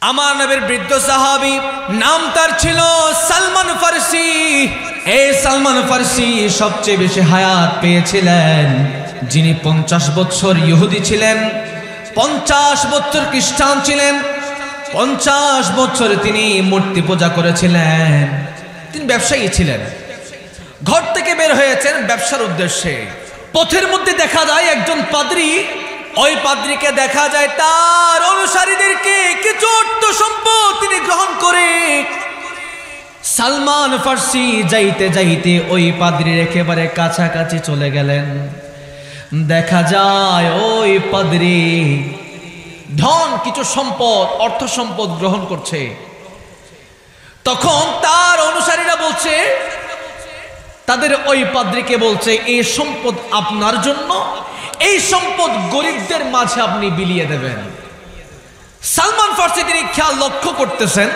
আমার নবীর বৃদ্ধ সাহাবী, নাম তার ছিল সালমান ফারসি। এই সালমান ফারসি সবচেয়ে বেশি হায়াত পেয়েছিলেন, যিনি 50 বছর ইহুদি ছিলেন, 50 বছর খ্রিস্টান ছিলেন, 50 বছর তিনি মূর্তি পূজা করেছিলেন। তিনি ব্যবসায়ী ছিলেন, ঘর থেকে বের হয়েছেন ব্যবসার উদ্দেশ্যে। পথের মধ্যে দেখা যায় একজন পাদ্রী, ওই পাদ্রীকে দেখা যায় তার অনুসারীদেরকে কিছু অর্থ সম্পদ তিনি গ্রহণ করে। সালমান ফারসি যাইতে যাইতে ওই পাদ্রীর একেবারে কাছাকাছি চলে গেলেন। দেখা যায় ওই পাদ্রী ধন কিছু সম্পদ, অর্থ সম্পদ গ্রহণ করছে। তখন তার অনুসারীরা বলছে, তাদের ওই পাদ্রীকে বলছে, এই সম্পদ আপনার জন্য, এই সম্পদ গরিবদের মাঝে আপনি বিলিয়ে দেবেন। সালমান ফারসি তিনি খেয়াল লক্ষ্য করতেছেন,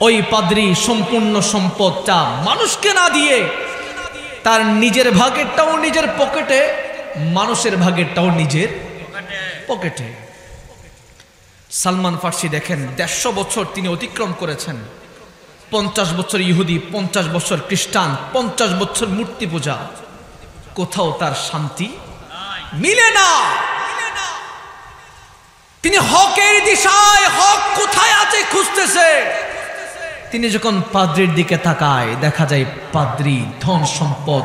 ওই পাদ্রী সম্পূর্ণ সম্পদটা মানুষকে না দিয়ে তার নিজের ভাগেরটাও নিজের পকেটে, মানুষের ভাগেরটাও নিজের পকেটে। সালমান ফারসি দেখেন 150 বছর তিনি অতিক্রম করেছেন। 50 বছর ইহুদি, 50 বছর খ্রিস্টান, 50 বছর মূর্তি পূজা, কোথাও তার শান্তি মিলে না। তিনি হকের দিশায়, হক কোথায় আছে খুঁজতেছে। তিনি যখন পাদ্রীর দিকে তাকায়, দেখা যায় পাদ্রী ধন সম্পদ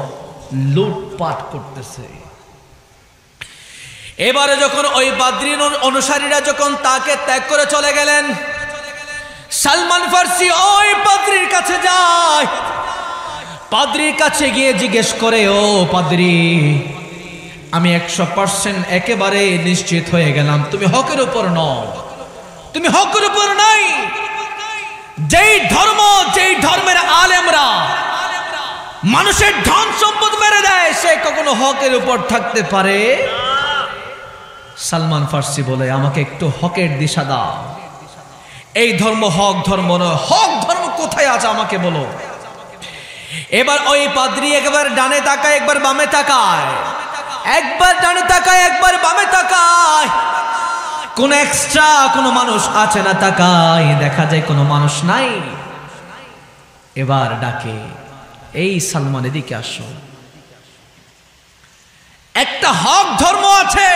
লুটপাট করতেছে। এবারে যখন ওই পাদ্রীর অনুসারীরা যখন তাকে ত্যাগ করে চলে গেলেন, সালমান ফারসি ওই পাদ্রীর কাছে যায়। পাদ্রীর কাছে গিয়ে জিজ্ঞেস করে, ও পাদ্রী, আমি 100% একেবারে নিশ্চিত হয়ে গেলাম তুমি হকের উপর নও, তুমি হকের উপর নাই। যেই ধর্ম, যেই ধর্মের আলেমরা মানুষের ধন সম্পদ মেরে দেয়, সে কখনো হকের উপর থাকতে পারে? সালমান ফারসি বলে, আমাকে একটু হকের দিশা দাও। এই ধর্ম হক ধর্ম নয়, হক ধর্ম কোথায় আছে আমাকে বলো। এবার ওই পাদ্রী একবার ডানে তাকায়, একবার বামে তাকায়, একবার ডানে তাকায়, একবার বামে তাকায়, কোন এক্সট্রা কোন মানুষ আছে না তাকায়, দেখা যায় কোনো মানুষ নাই। এবার ডাকে, এই সালমান এদিকে আসো, একটা হক ধর্ম আছে,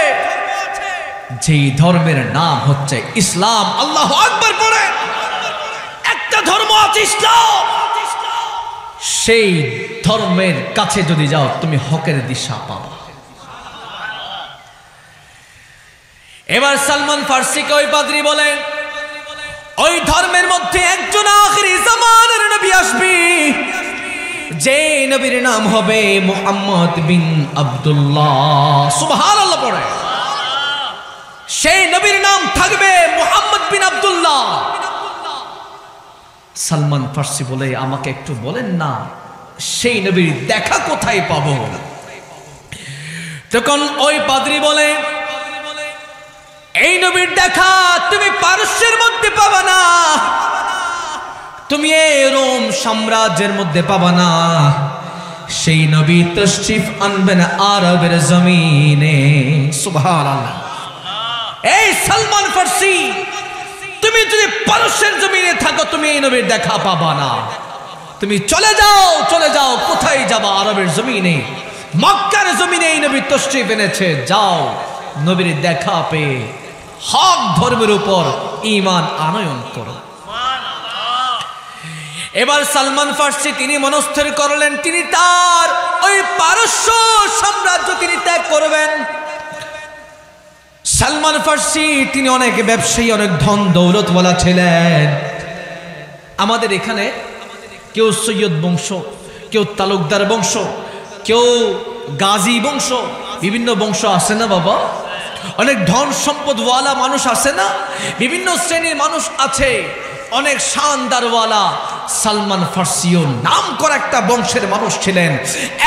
যেই ধর্মের নাম হচ্ছে ইসলাম। আল্লাহু আকবার পড়ে। একটা ধর্ম আছে ইসলাম, সেই ধর্মের কাছে যদি যাও তুমি হকের দিশা পাবা। এবার সালমান ফারসিকে ওই পাদ্রী বলেন, ওই ধর্মের মধ্যে একজন আখিরি জামানের নবী আসবে, যে নবীর নাম হবে মুহাম্মদ বিন আব্দুল্লাহ। সুবহানাল্লাহ পড়ে। সেই নবীর নাম থাকবে মুহাম্মদ বিন আব্দুল্লাহ। সালমান ফারসি বলে, আমাকে একটু বলেন না সেই নবীর দেখা কোথায় পাবো? তখন ওই পাদ্রী বলে, এই নবীর দেখা তুমি পারস্যের মধ্যে পাবা না, তুমি এই রোম সাম্রাজ্যের মধ্যে পাবা না। সেই নবী তশরিফ আনবেন আরবের জমিনে। সুবহানাল্লাহ। এই সালমান ফারসি, তুমি যদি পারস্যের জমিনে থাকো তুমি এই নবীর দেখা পাবা না। তুমি চলে যাও, চলে যাও, কোথায় যাবা? আরবের জমিনে, মক্কার জমিনে এই নবী তশরিফ এনেছে। যাও, নবীর দেখা পেয়ে হক ধর্মের উপর ঈমান আনয়ন করো। এবার সালমান ফারসি তিনি মনস্থির করলেন, তিনি তার ওই পারস্য সাম্রাজ্য তিনি ত্যাগ করবেন। সালমান ফারসি তিনি অনেক ব্যবসায়ী, অনেক ধন দৌলতওয়ালা ছিলেন। আমাদের এখানে কেউ সৈয়দ বংশ, কেউ তালুকদার বংশ, কেউ গাজী বংশ, বিভিন্ন বংশ আছে না বাবা? অনেক ধন সম্পদওয়ালা মানুষ আছে না? বিভিন্ন শ্রেণীর মানুষ আছে, অনেক শানদারওয়ালা। সালমান ফারসিও নাম করা একটা বংশের মানুষ ছিলেন,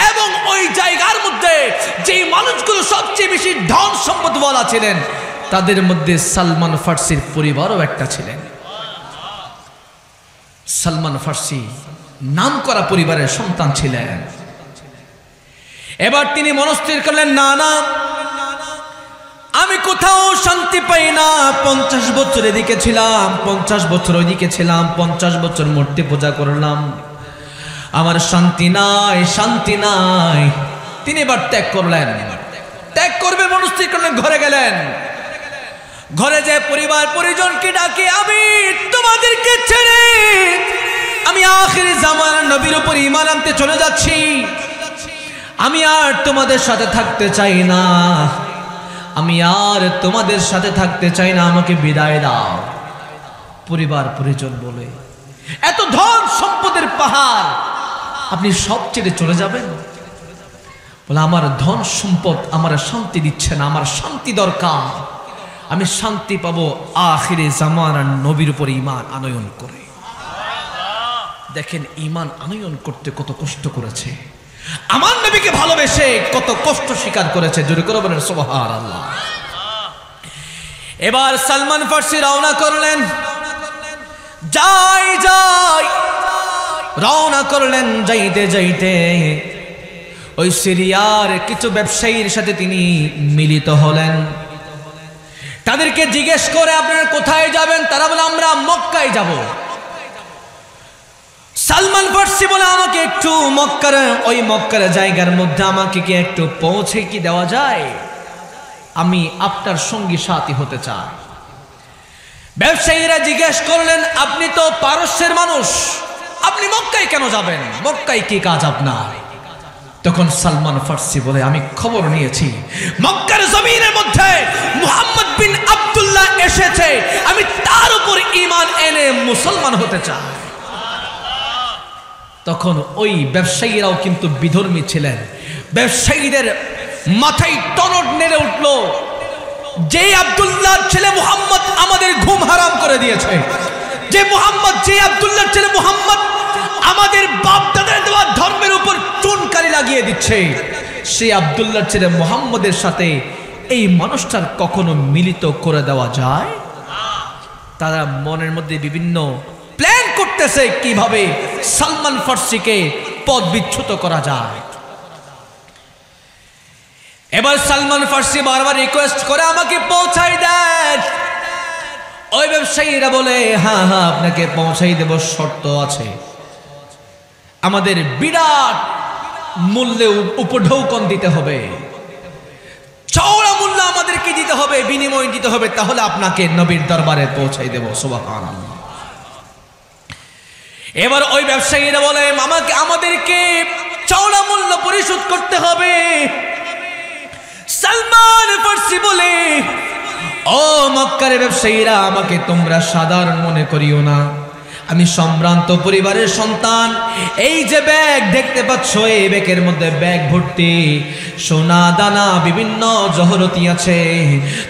এবং ওই জায়গার মধ্যে যে মানুষগুলো সবচেয়ে বেশি ধন সম্পদওয়ালা ছিলেন, তাদের মধ্যে সালমান ফারসির পরিবারও একটা ছিলেন। সালমান ফারসি নাম করা পরিবারের সন্তান ছিলেন। এবার তিনি মনস্থির করলেন, না না, আমি কোথাও শান্তি পাই না। 50 বছর এদিকে ছিলাম, 50 বছর ওইদিকে ছিলাম, 50 বছর মূর্তি পূজা করলাম, আমার শান্তি নাই, শান্তি নাই। তিনি এবার ত্যাগ করলেন। ত্যাগ করবে মনস্থির করলেন, ঘরে গেলেন। ঘরে যে পরিবার পরিজনকে ডাকে, আমি তোমাদেরকে ছেড়ে আমি আখিরি জামানার নবীর উপর ঈমান আনতে চলে যাচ্ছি, আমি আর তোমাদের সাথে থাকতে চাই না, আমি আর তোমাদের সাথে থাকতে চাই না, আমাকে বিদায় দাও। পরিবার পরিজন বলে, এত ধন সম্পদের পাহাড়, আপনি সব ছেড়ে চলে যাবেন? বলে, আমার ধন সম্পদ আমার শান্তি দিচ্ছে না, আমার শান্তি দরকার, আমি শান্তি পাবো আখিরে জামানার নবীর উপর ঈমান আনয়ন করে। দেখেন ঈমান আনয়ন করতে কত কষ্ট করেছে, আমার নবীকে ভালোবেসে কত কষ্ট স্বীকার করেছে। জোরে করে বলেন সুবহানাল্লাহ। এবার সালমান ফার্সি রওনা করলেন, যাই যাই রওনা করলেন। যাইতে যাইতে ওই সিরিয়ার কিছু ব্যবসায়ীর সাথে তিনি মিলিত হলেন। তাদেরকে জিজ্ঞেস করে, আপনারা কোথায় যাবেন? তারা বলে, আমরা মক্কায় যাব। সালমান ফার্সি বলে, আমাকে একটু মক্কার জায়গার মধ্যে আমাকে কি একটু পৌঁছে কি দেওয়া যায়? আমি আপনার সঙ্গী সাথী হতে চাই। ব্যবসায়ীরা জিজ্ঞেস করলেন, আপনি তো পারস্যের মানুষ, আপনি মক্কায় কেন যাবেন? মক্কায় কি কাজ আপনার? তখন সালমান ফার্সি বলে, আমি খবর নিয়েছি মক্কার জমিনের মধ্যে মুহাম্মদ বিন আব্দুল্লাহ এসেছে, আমি তার উপর ঈমান এনে মুসলমান হতে চাই। তখন ওই ব্যবসায়ীরাও কিন্তু বিধর্মী ছিলেন। ব্যবসায়ীদের মাথায় টনক নেড়ে উঠল, যে আব্দুল্লাহর ছেলে মুহাম্মদ আমাদের ঘুম হারাম করে দিয়েছে, যে আব্দুল্লাহর ছেলে মুহাম্মদ আমাদের বাপ দাদার দেওয়া ধর্মের উপর চুনকালি লাগিয়ে দিচ্ছে, সেই আব্দুল্লাহর ছেলে মুহাম্মদের সাথে এই মানুষটার কখনো মিলিত করে দেওয়া যায়? তারা মনের মধ্যে বিভিন্ন প্ল্যান করতেছে কিভাবে সালমান ফার্সিকে পদ বিচ্যুত করা যায়। এবার সালমান ফার্সি বারবার রিকোয়েস্ট করে, আমাকে পৌঁছাই দেন। ওই ব্যবসায়ীরা বলে, হ্যাঁ হ্যাঁ আপনাকে পৌঁছাই দেব, শর্ত আছে, আমাদের বিরাট মূল্যে উপঢৌকন দিতে হবে, চওড়া মূল্য আমাদেরকে দিতে হবে, বিনিময় দিতে হবে, তাহলে আপনাকে নবীর দরবারে পৌঁছাই দেব। সুবহানাল্লাহ। এবার ওই ব্যবসায়ীরা বলে, আমাদেরকে চওড়া মূল্য পরিশোধ করতে হবে। সালমান ফার্সি বলে, ও মক্কার ব্যবসায়ীরা, আমাকে তোমরা সাধারণ মনে করিও না, আমি সম্ভ্রান্ত পরিবারের সন্তান। এই যে ব্যাগ দেখতে পাচ্ছ, এই ব্যাগের মধ্যে ব্যাগ ভর্তি সোনা দানা বিভিন্ন জহরতি আছে,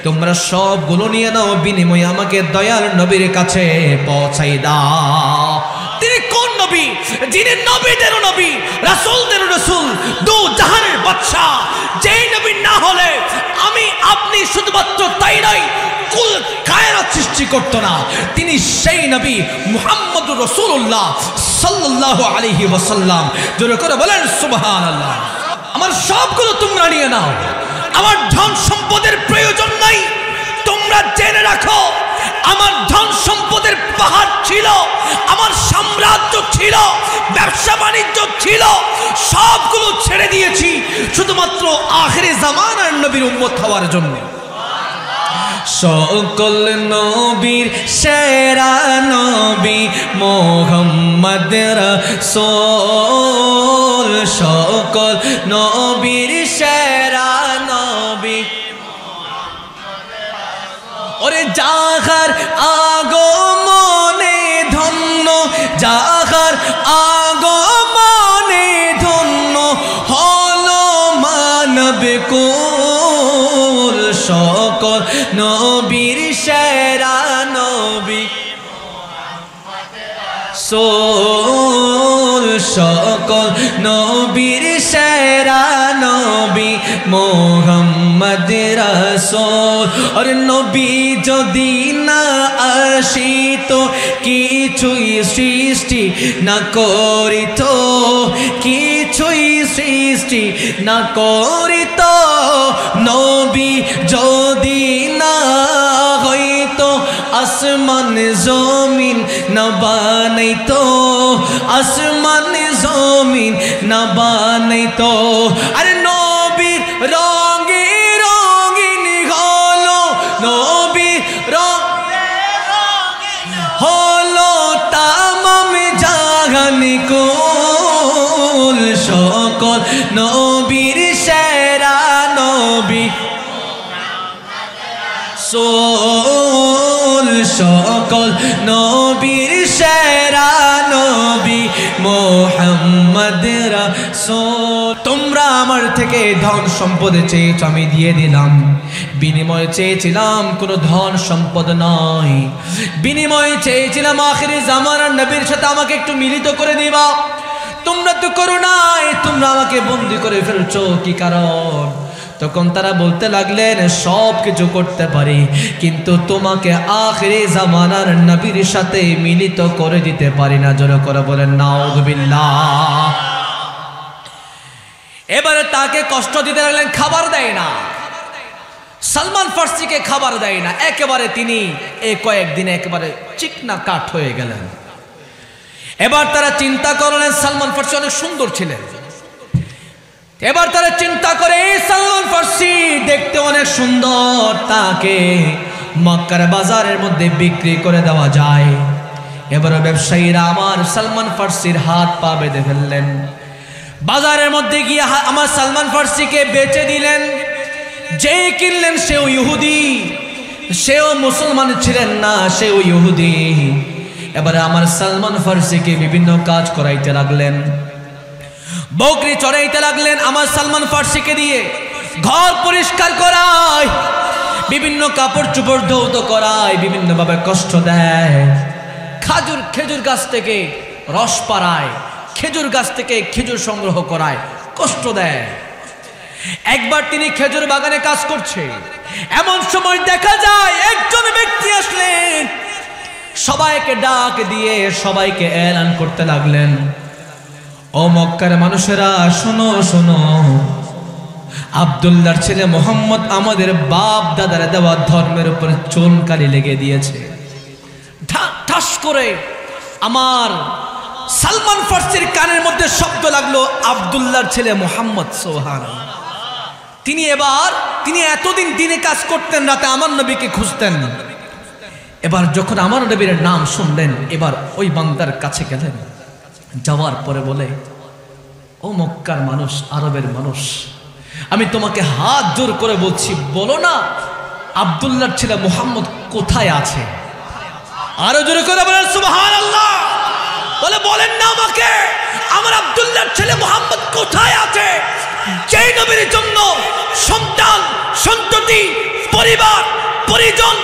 তোমরা সবগুলো নিয়ে নাও, বিনিময়ে আমাকে দয়াল নবীর কাছে পৌঁছাই দাও। তিনি কোন নবী? যিনি নবীদেরও নবী, রাসূলদেরও রাসূল, দু জাহানের বাদশা। যেই নবী না হলে আমি আপনি শুধুমাত্র তাই নয়, কুল কায়নাত সৃষ্টি করত না। তিনি সেই নবী মুহাম্মদুর রাসূলুল্লাহ সাল্লাল্লাহু আলাইহি ওয়াসাল্লাম। জোরে করে বলেন সুবহানাল্লাহ। আমার সবগুলো তোমরা নিয়ে নাও, আমার ধন সম্পদের প্রয়োজন নাই। তোমরা জেনে রাখো, আমার ধন সম্পদের পাহাড় ছিল, আমার সাম্রাজ্য ছিল, ব্যবসা বাণিজ্য ছিল, সবগুলো ছেড়ে দিয়েছি শুধুমাত্র আখিরে জামানার নবীর উম্মত হওয়ার জন্য। সকল নবীর সেরা নবী মুহাম্মদ রাসূল, সকল নবীর সেরা নবী। ওরে যাহার আগমনে ধন্য, যাহার আগমনে ধন্য হলো মানব কুল, সকল নবীর সেরা নবী রাসূল, সকল নবীর সেরা নবী মুহাম্মদ রাসূল। আর নবী যদি না আসিত হইতো কিছুই সৃষ্টি না করিত, কিছুই সৃষ্টি না করিত, নবী যদি না হইতো আসমান জমিন না বানাইতো, আসমান জমিন না বানাইতো। আরে নবীর রঙে রঙিন হলো, নবীর হলো তামাম জাহান কুল, সকল নবীর সেরা নবী সোল, সকল নবীর সেরা নবী মুহাম্মদ রাসূল। তোমরা আমার থেকে ধন সম্পদ চেয়েছো, আমি দিয়ে দিলাম। বিনিময়ে চেয়েছিলাম কোনো ধন সম্পদ নয়, বিনিময়ে চেয়েছিলাম আখিরি জামানার নবীর সাথে আমাকে একটু মিলিত করে দিবা। তোমরা তো করো নাই, তোমরা আমাকে বন্দি করে ফেলছো, কি কারণ? তখন তারা বলতে লাগলেন সব কিছু করতে পারি, কিন্তু তোমাকে আখিরি জামানার নবীর সাথে মিলিত করে দিতে পারি না। জোরে করে বলেন নাউযুবিল্লাহ। এবারে তাকে কষ্ট দিতে লাগলেন, খাবার দেয় না। সালমান ফার্সিকে খাবার দেয় না, একেবারে তিনি এই কয়েকদিনে একেবারে চিকনা কাঠ হয়ে গেলেন। এবার তারা চিন্তা করলেন সালমান ফার্সি অনেক সুন্দর ছিলেন। এবার তারা চিন্তা করে এই সালমান ফার্সি দেখতে অনেক সুন্দর, তাকে মক্কার বাজারের মধ্যে বিক্রি করে দেওয়া যায়। এবার ব্যবসায়ীরা আমার সালমান ফার্সির হাত পা বেঁধে ফেললেন, বাজারের মধ্যে গিয়ে আমার সালমান ফার্সিকে বেচে দিলেন। যে কিনলেন সেও ইহুদি, সেও মুসলমান ছিলেন না, সেও ইহুদি। এবারে আমার সালমান ফার্সিকে বিভিন্ন কাজ করাইতে লাগলেন, বকরি চড়াইতে লাগলেন আমার সালমান ফার্সিকে দিয়ে, ঘর পরিষ্কার করায়, বিভিন্ন কাপড় চোপড় ধৌত করায়, বিভিন্ন ভাবে কষ্ট দেয়। খেজুর গাছ থেকে রস পাড়ায়, খেজুর গাছ থেকে খেজুর সংগ্রহ করায়, কষ্ট দেয়। একবার তিনি খেজুর বাগানে কাজ করছে, এমন সময় দেখা যায় একজন ব্যক্তি আসলেন, সবাইকে ডাক দিয়ে সবাইকে এলান করতে লাগলেন, ও মক্কার মানুষেরা শোনো শোনো, আব্দুল্লাহর ছেলে মোহাম্মদ আমাদের বাপ দাদার দেওয়া ধর্মের উপর চুনকালি লেগে দিয়েছে। ঠাস করে আমার সালমান ফার্সির কানের মধ্যে শব্দ লাগলো, আব্দুল্লাহর ছেলে মোহাম্মদ। সুবহানাল্লাহ। তিনি এতদিন দিনে কাজ করতেন, রাতে আমার নবীকে খুঁজতেন। এবার যখন আমার নবীর নাম শুনলেন, এবার ওই বান্দার কাছে গেলেন, যাওয়ার পরে বলে, ও মক্কার মানুষ, আরবের মানুষ, আমি তোমাকে হাত জোর করে বলছি, বলো না আব্দুল্লাহর ছেলে মুহাম্মদ কোথায় আছে? আরো জোরে করে বলেন সুবহানাল্লাহ। বলে, বলেন না আমাকে আমার আব্দুল্লাহর ছেলে মুহাম্মদ কোথায় আছে? যেই নবীর জন্য সন্তান, সন্ততি, পরিবার, পরিজন,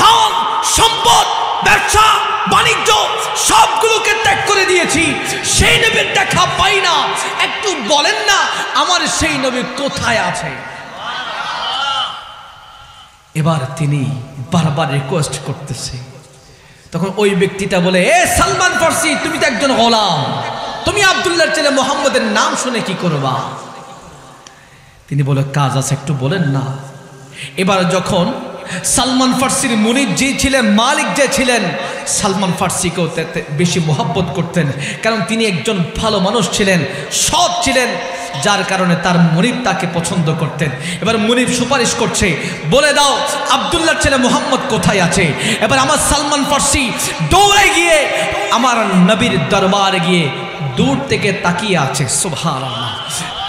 ধন সম্পদ, ব্যবসা বাণিজ্য সবগুলোকে ত্যাগ করে দিয়েছি, সেই নবীর দেখা পাই না, একটু বলেন না আমার সেই নবী কোথায় আছে? এবার তিনি বারবার রিকোয়েস্ট করতেছে। তখন ওই ব্যক্তিটা বলে, এ সালমান ফার্সি, তুমি তো একজন গোলাম, তুমি আব্দুল্লাহর ছেলে মুহাম্মদের নাম শুনে কি করবা? তিনি বলে, কাজ আছে, একটু বলেন না। এবার যখন সালমান ফার্সির মুনির যে ছিলেন, মালিক যে ছিলেন, সালমান ফার্সিকেও বেশি মোহাব্বত করতেন, কারণ তিনি একজন ভালো মানুষ ছিলেন, সৎ ছিলেন, যার কারণে তার মুনিব তাকে পছন্দ করতেন। এবার মুনিব সুপারিশ করছে, বলে দাও আব্দুল্লাহর ছেলে মুহাম্মদ কোথায় আছে? এবার আমার সালমান ফার্সি দৌড়ে গিয়ে আমার নবীর দরবারে গিয়ে দূর থেকে তাকিয়ে আছে। সুবহানাল্লাহ।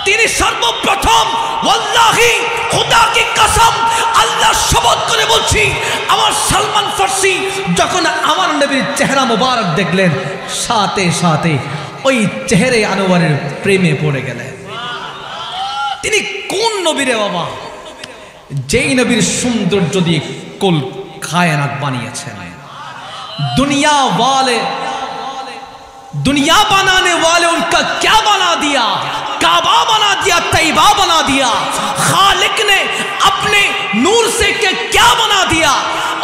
তিনি সর্বপ্রথম, ওয়াল্লাহি খোদা কি কসম, আল্লাহ শপথ করে বলছি, আমার সালমান ফার্সি যখন আমার নবীর চেহারা মোবারক দেখলেন, সাথে সাথে ওই চেহারে আনোয়ারের প্রেমে পড়ে গেলেন। তিনি কোন নবী রে বাবা, যেই নবীর সৌন্দর্য দিয়ে কুল কায়নাত বানিয়েছেন। दुनिया बनाने वाले उनका क्या बना दिया? काबा बना दिया, तैयबा बना दिया। खालिक ने अपने नूर से क्या बना दिया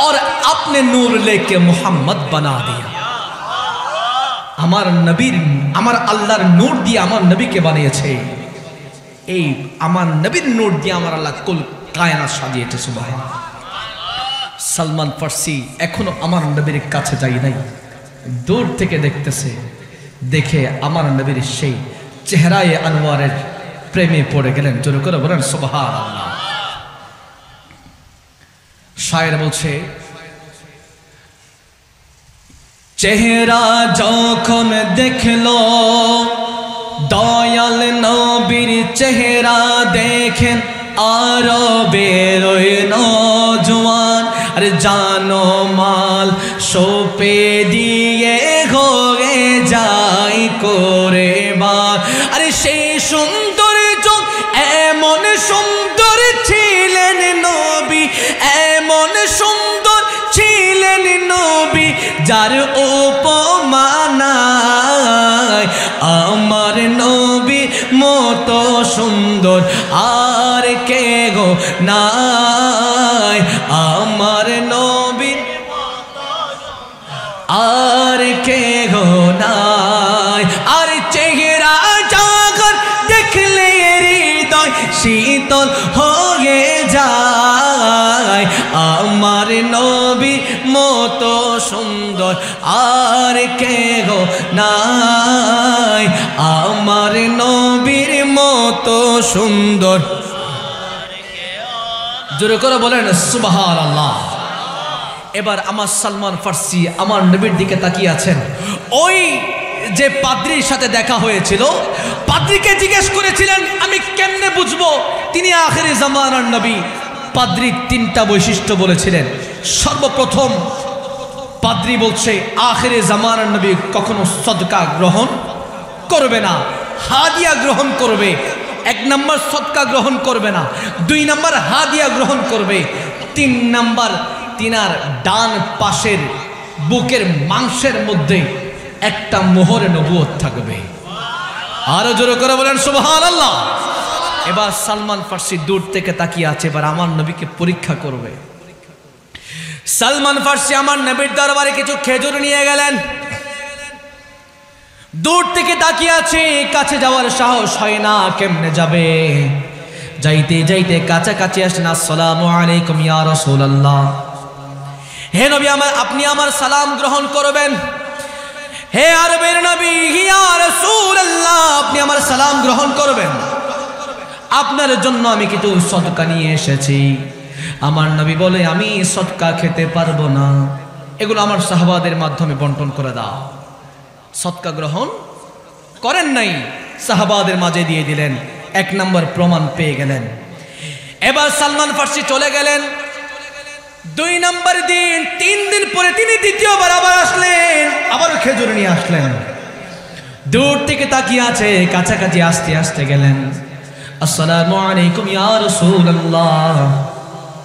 और आपने नूर लेके मोहम्मद बना दिया। আমার নবীর আমার আল্লাহর নূর দিয়ে আমার নবীকে বানিয়েছে। এই আমার নবীর নূর দিয়ে আমার আল্লাহ কুল কায়নাত সাজিয়েছে। সুবহানাল্লাহ। সালমান ফার্সি এখনো আমার নবীর কাছে যায় নাই, দূর থেকে দেখতেছে, দেখে আমার নবীর সেই চেহারায়ে আনোয়ারের প্রেমে পড়ে গেলেন। জোরে করে বলেন সুবহানাল্লাহ। শায়ের বলছে, চেহারা যখন দেখলো দয়াল নবীর চেহারা দেখেন আরবের ওই নওজওয়ান, আরে জানো মাল সোপে দিয়ে হয়ে যায় করে বার। আরে সেই সুন্দর চোখ এমন সুন্দর ছিলেন নবী, এমন সুন্দর ছিলেন নবী যার উপমা নাই। আমার নবী মতো সুন্দর আর কে গো নাই, আমার নবী আর কে গো নাই। আর চেহারা যখন দেখলে হৃদয় শীতল হয়ে যায়, আমার নবী মতো সুন্দর আর কে গো নাই, আমার নবীর মতো সুন্দর। জোরে করে বলেন সুবহানাল্লাহ। এবার আমার সালমান ফার্সি আমার নবীর দিকে তাকিয়ে আছেন। ওই যে পাদ্রীর সাথে দেখা হয়েছিল, পাদ্রীকে জিজ্ঞেস করেছিলেন আমি কেমনে বুঝবো তিনি আখিরি জামানার নবী। পাদ্রী তিনটা বৈশিষ্ট্য বলেছিলেন। সর্বপ্রথম পাদ্রী বলছে আখিরি জামানার নবী কখনো সদকা গ্রহণ করবে না, হাদিয়া গ্রহণ করবে। 1 নম্বর সদকা গ্রহণ করবে না, 2 নম্বর হাদিয়া গ্রহণ করবে, 3 নম্বর তিনার ডান পাশের বুকের মাংসের মধ্যে একটা মোহরে নবুয়ত থাকবে। আরো জোরে করে বলেন সুবহানাল্লাহ। এবার সালমান ফার্সি দূর থেকে তাকিয়ে আছে, এবার আমার নবীকে পরীক্ষা করবে। সালমান ফার্সি আমার নবীর দরবারে কিছু খেজুর নিয়ে গেলেন। দূর থেকে তাকিয়ে আছে, কাছে যাওয়ার সাহস হয় না, কেমনে যাবে? যাইতে যাইতে কাছাকাছি আসেন। আসসালামু আলাইকুম ইয়া রাসূলুল্লাহ। হে নবী আমার, আপনি আমার সালাম গ্রহণ করবেন। হে আরবের নবী ইয়া রাসূলুল্লাহ, আপনি আমার সালাম গ্রহণ করবেন। আপনার জন্য আমি কিছু সদকা নিয়ে এসেছি। আমার নবী বলে আমি সদকা খেতে পারবো না, এগুলো আমার সাহাবাদের মাধ্যমে বন্টন করে দাও। সদকা গ্রহণ করেন নাই, সাহাবাদের মাঝে দিয়ে দিলেন। 1 নম্বর প্রমাণ পেয়ে গেলেন। এবার সালমান ফার্সি চলে গেলেন। 2 নম্বর দিন, 3 দিন পরে তিনি দ্বিতীয়বার আবার আসলেন, আবার খেজুর নিয়ে আসলেন। দূর থেকে তাকিয়ে আছে, কাছাকাছি আসতে আসতে গেলেন। আসসালামু আলাইকুম ইয়া রাসূলুল্লাহ,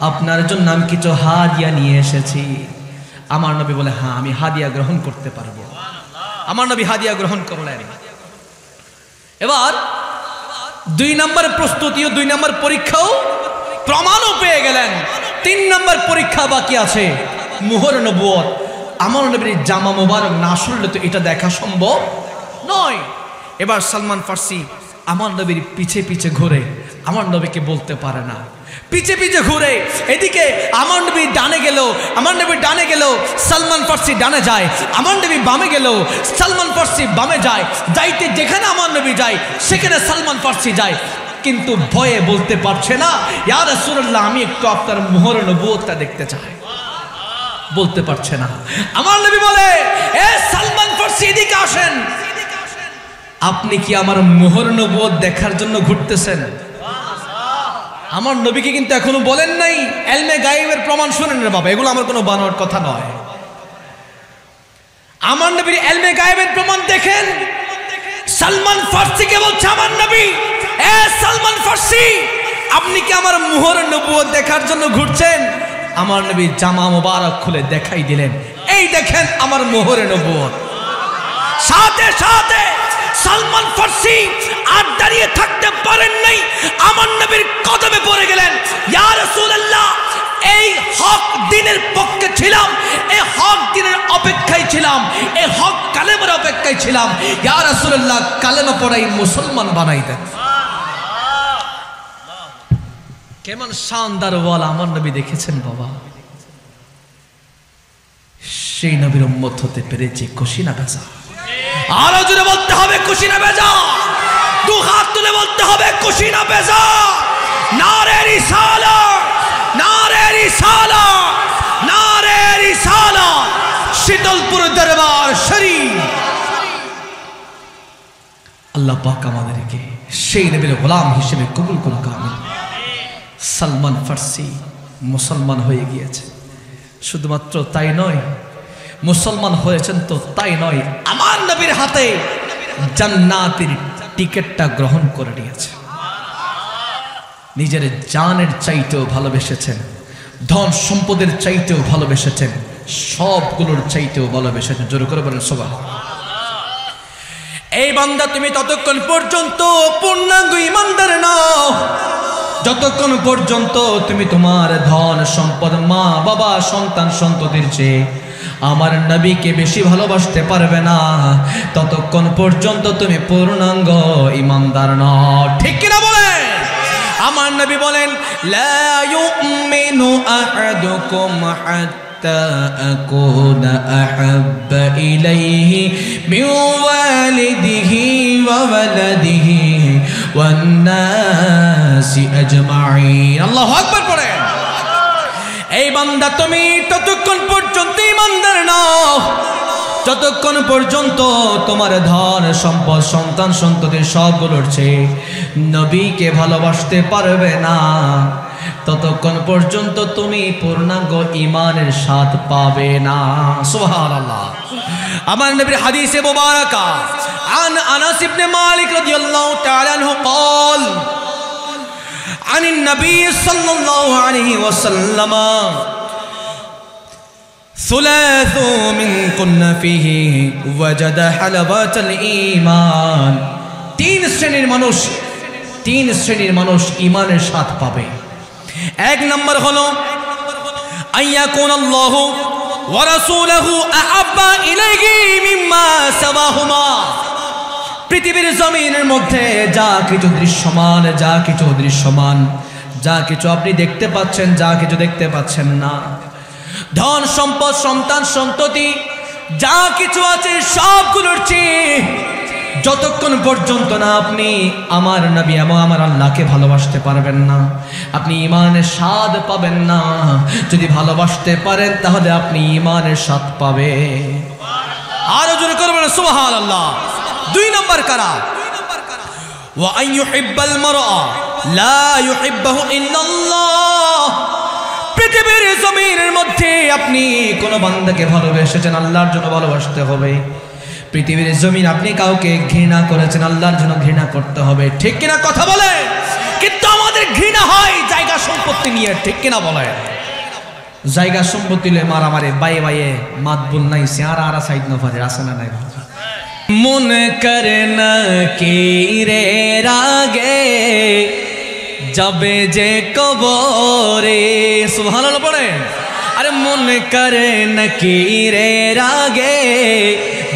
আপনার জন্য আমি কিছু হাদিয়া নিয়ে এসেছি। আমার নবী বলে হ্যাঁ আমি হাদিয়া গ্রহণ করতে পারবো। আমার নবী হাদিয়া গ্রহণ করলেন। এবার 2 নম্বর প্রস্তুতিও, 2 নম্বর পরীক্ষাও, প্রমাণও পেয়ে গেলেন। 3 নম্বর পরীক্ষা বাকি আছে, মুহর নবুয়ত। আমার নবীর জামা মোবারক না শুনলে তো এটা দেখা সম্ভব নয়। এবার সালমান ফার্সি আমার নবীর পিছে পিছে ঘুরে, আমার নবীকে বলতে পারে না। পিছে পিছে ঘুরে, এদিকে আমার নবী ডানে গেল, আমার নবী ডানে গেল, সালমান ফার্সি ডানে যায়। আমার নবী বামে গেল, সালমান ফার্সি বামে যায়। যাইতে যেখানে আমার নবী যায় সেখানে সালমান ফার্সি যায়, কিন্তু ভয়ে বলতে পারছে না ইয়া রাসূলুল্লাহ আমি একটু আপনার মোহর নবুয়তটা দেখতে চাই। বলতে পারছে না। আমার নবী বলে এ সালমান ফার্সি এদিকে আসেন, আপনি কি আমার মোহর নবুয়ত দেখার জন্য ঘুরতেছেন? আমার নবীকে কিন্তু এখনো বলেন নাই ইলমে গায়েবের প্রমাণ শুনেন রে বাবা, এগুলো আমার কোনো বানোয়ার কথা নয়। আমার নবীর ইলমে গায়েবের প্রমাণ দেখেন। সালমান ফার্সিকে বলছে আমার নবী এ সালমান ফার্সি আপনি কি আমার মোহর নবুয়ত দেখার জন্য ঘুরছেন? আমার নবী জামা মোবারক খুলে দেখাই দিলেন, এই দেখেন আমার মোহরে নবুয়ত। সাথে সাথে সালমান ফার্সি আর দাঁড়িয়ে থাকতে পারেন নাই, আমার নবীর কদমে পড়ে গেলেন, ইয়া রাসূলুল্লাহ এই হক দ্বীনের পক্ষে ছিলাম, এই হক দ্বীনের অপেক্ষায় ছিলাম, এই হক কালেমার অপেক্ষায় ছিলাম, ইয়া রাসূলুল্লাহ কালেমা পড়াই মুসলমান বানাই দেন। কেমন শানদার ওয়াল আমার নবী দেখেছেন বাবা। সেই নবীর উম্মত হতে পেরেছি, খুশি না বেজা? আরো জোরে বলতে হবে খুশি না বেজা? দু হাত তুলে বলতে হবে খুশি না বেজা? নারে রিসালাত, নারে রিসালাত, নারে রিসালাত, শীতলপুর দরবার শরীফ। আল্লাহ পাক আমাদেরকে সেই নবীর গোলাম হিসেবে কবুল করুক, আমিন। সালমান ফার্সি মুসলমান হয়ে গিয়েছে, শুধুমাত্র তাই নয়, মুসলমান হয়েছেন তো তাই নয়, আমার নবীর হাতে জান্নাতের টিকিটটা গ্রহণ করে নিয়েছে। নিজের জানের চাইতেও ভালোবেসেছেন, ধন সম্পদের চাইতেও ভালোবেসেছেন, সবগুলোর চাইতেও ভালোবেসেছেন। জোরে করে বলেন সুবহানাল্লাহ। এই বান্দা তুমি ততক্ষণ পর্যন্ত পূর্ণাঙ্গ ঈমানদার নাও যতক্ষণ পর্যন্ত তুমি তোমার ধন সম্পদ, মা বাবা, সন্তান সন্ততির চেয়ে আমার নবীকে বেশি ভালোবাসতে পারবে না, ততক্ষণ পর্যন্ত তুমি পূর্ণাঙ্গ ঈমানদার নও। ঠিক কিনা বলেন? আমার নবী বলেন, লা ইউমিনু আহাদুকুম হাত্তা আকুনা আহাব্বা ইলাইহি মিন ওয়ালিদিহি ওয়া ওয়ালাদিহি ওয়ান নাসি আজমাইন। আল্লাহু আকবার পড়েন। এই বান্দা তুমি ততক্ষণ পর্যন্ত ঈমানদার নাও যতক্ষণ পর্যন্ত তোমার ধন সম্পদ, সন্তান সন্ততির সবগুলোর চেয়ে নবীকে ভালোবাসতে পারবে না, ততক্ষণ পর্যন্ত তুমি পূর্ণাঙ্গ ঈমানের স্বাদ পাবে না। সুবহানাল্লাহ। আমার নবীর হাদিসে মুবারাকা আন আনাস ইবনে মালিক রাদিয়াল্লাহু তাআলা আনহু قال عن النبي صلى الله عليه وسلم ثلاث من كن فيه وجد حلاوة الإيمان। তিন শ্রেণীর মানুষ ঈমানের স্বাদ পাবে। এক নম্বর হলো আইয়াকুন আল্লাহু ওয়া রাসূলুহু আহাব্বা ইলাইহি মিম্মা সাওয়াহুমা। পৃথিবীর জমিনের মধ্যে যা কিছু দৃশ্যমান, যা কিছু আপনি দেখতে পাচ্ছেন, যা কিছু দেখতে পাচ্ছেন না, ধন সম্পদ, সন্তান সন্ততি, যা কিছু আছে সবগুলোর চেয়ে যতক্ষণ পর্যন্ত না আপনি আমার নবী এবং আমার আল্লাহকে ভালোবাসতে পারবেন না, আপনি ঈমানের স্বাদ পাবেন না। যদি ভালোবাসতে পারেন তাহলে আপনি ঈমানের স্বাদ পাবেন। আরো জোরে করবেন সুবহানাল্লাহ। দুই নম্বর কারা? ওয়া আইয়ুহিব্বাল মারআ লা ইউহিব্বুহু ইল্লাল্লাহ। পৃথিবীর জমিনের মধ্যে আপনি কোন বান্দাকে ভালোবেসেছেন, আল্লাহর জন্য ভালোবাসতে হবে। পৃথিবীর জমিন আপনি কাউকে ঘৃণা করেছেন, আল্লাহর জন্য ঘৃণা করতে হবে। ঠিক কিনা কথা বলে? কিন্তু আমাদের ঘৃণা হয় জায়গা সম্পত্তি নিয়ে। ঠিক কিনা বলে? জায়গা সম্পত্তি নিয়ে মারামারি, বাইয়ে বাইয়ে মাতবুল নাই, সিয়ারা আরা সাইড নফারে আসে না নাই। মন করে না কি রে রাগে যাবে যে কবরে। সুবহানাল্লাহ পড়েন। আরে মন করে না কি রে রাগে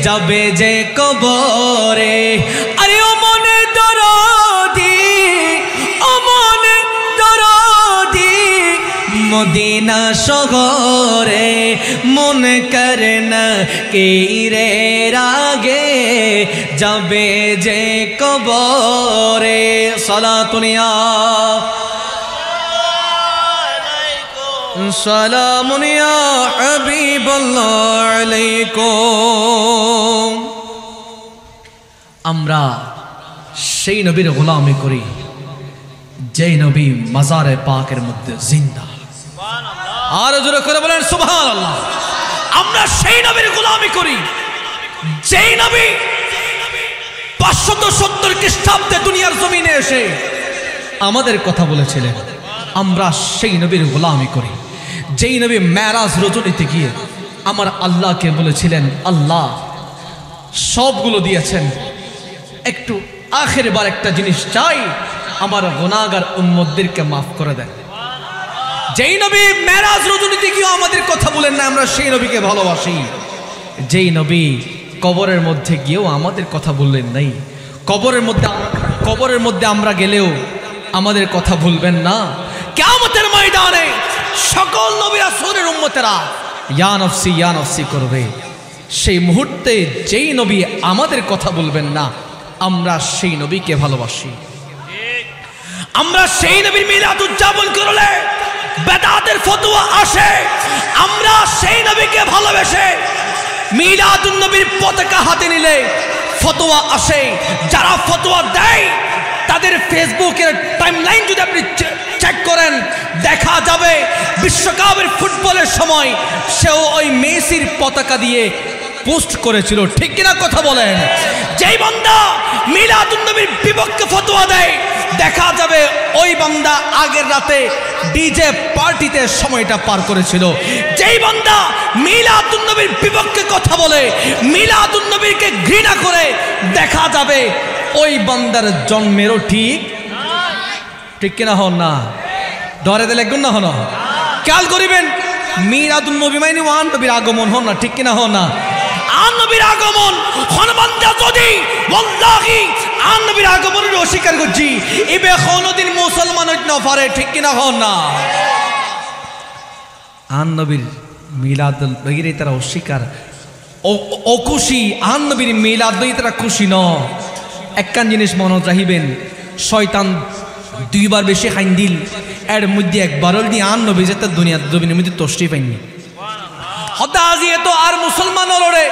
যাবে যে কবরে। আরে ও মনে দরদি, ও মনে দরদি মদিনা শহরে মন করে না কি রে রাগে যাবে যে কবরে। সালাতুনিয়া সালামুন ইয়া হাবিবাল্লাহ আলাইকুম। আমরা সেই নবীর গোলামি করি যেই নবী মাজারে পাকের মধ্যে জিন্দা। আর জোরে করে বলেন সুবহানাল্লাহ। আমরা সেই নবীর গোলামি করি যেই নবী 570 খ্রিস্টাব্দে দুনিয়ার জমিনে এসে আমাদের কথা বলেছিলেন। আমরা সেই নবীর গোলামি করি যেই নবী মেরাজ রজনীতে গিয়ে আমার আল্লাহকে বলেছিলেন, আল্লাহ সবগুলো দিয়েছেন, একটু আখের বার একটা জিনিস চাই, আমার গুনাহগার উম্মতদেরকে মাফ করে দেন। যেই নবী মেরাজ রজনীতে গিয়েও আমাদের কথা বলেন না, আমরা সেই নবীকে ভালোবাসি। যেই নবী কবরের মধ্যে গিয়েও আমাদের কথা বললেন নাই, কবরের মধ্যে আমরা গেলেও আমাদের কথা ভুলবেন না। কিয়ামতের ময়দানে সকল নবী রাসূলের উম্মতেরা ইয়া নফসি করবে। সেই মুহূর্তে যেই নবী আমাদের কথা বলবেন না, আমরা সেই নবীকে ভালোবাসি। আমরা সেই নবীর মিলাদ উদযাপন করলে বেদাতের ফতোয়া আসে, আমরা সেই নবীকে ভালোবেসে মিলাদুন নবীর পতাকা হাতে নিলে ফতোয়া আসে। যারা ফতোয়া দেয় তাদের ফেসবুকের টাইমলাইন যদি আপনি চেক করেন, দেখা যাবে বিশ্বকাপের ফুটবলের সময় সেও ওই মেসির পতাকা দিয়ে পোস্ট করেছিল। ঠিক কিনা কথা বলেন? যেই বান্দা মিলাদুন নবীর বিপক্ষে ফতোয়া দেয়, দেখা যাবে ওই বান্দা আগের রাতে ডিজে পার্টিতে সময়টা পার করেছিল। যেই বান্দা মিলাদুন নবীর বিপক্ষে কথা বলে, মিলাদুন নবীকে ঘৃণা করে, দেখা যাবে ওই বান্দার জন্মেরও ঠিক কিনা হন না, ডরে দিলে গুণ না হন। খেয়াল করিবেন, মিলাদুন নবী মানে আন নবীর আগমন হন না, ঠিক কিনা হন না। আন নবীর আগমন হন বান্দা যদি ওয়াল্লাহি আন নবীর আগমনের অস্বীকার করছি, ইবে কোনদিন মুসলমান হইতে না পারে, ঠিক কিনা হন না। আন নবীর মিলাদ লইরে তারা অস্বীকার অখুশি, আন নবীর মিলাদ লই তারা খুশি ন। একখান জিনিস মনে রাখিবেন, শয়তান দুইবার বেশি খাইন দিল, এর মধ্যে একবার হল আন নবী যেতে দুনিয়ার জমিনের মধ্যে তশরিফ পাইনি। হতা আজিয়ে তো আর মুসলমান হলরে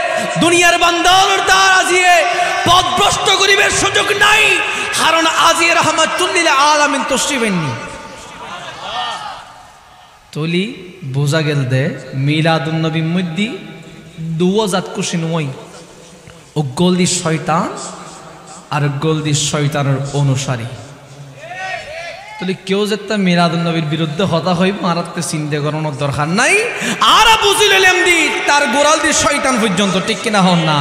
দুনিয়ার বান্দা হলর তার আজিয়ে পথভ্রষ্ট গরিবের সুযোগ নাই, কারণ আজিয়ে রাহমাতুল্লিল আলামিন তশরিফ পাইনি। তলি বোঝা গেল দে মিলাদুন নবীর মধ্যে দুও জাত খুশি নয়, ও গলদি শয়তান আর গলদি শয়তানের অনুসারী। তাহলে কেউ যেটা মিলাদুন নবীর বিরুদ্ধে হতা হই মারাতে চিন্তা করানোর দরকার নাই। আর বুঝিল এমদি তার গোড়াল দিয়ে শয়তান পর্যন্ত, ঠিক কিনা হন না।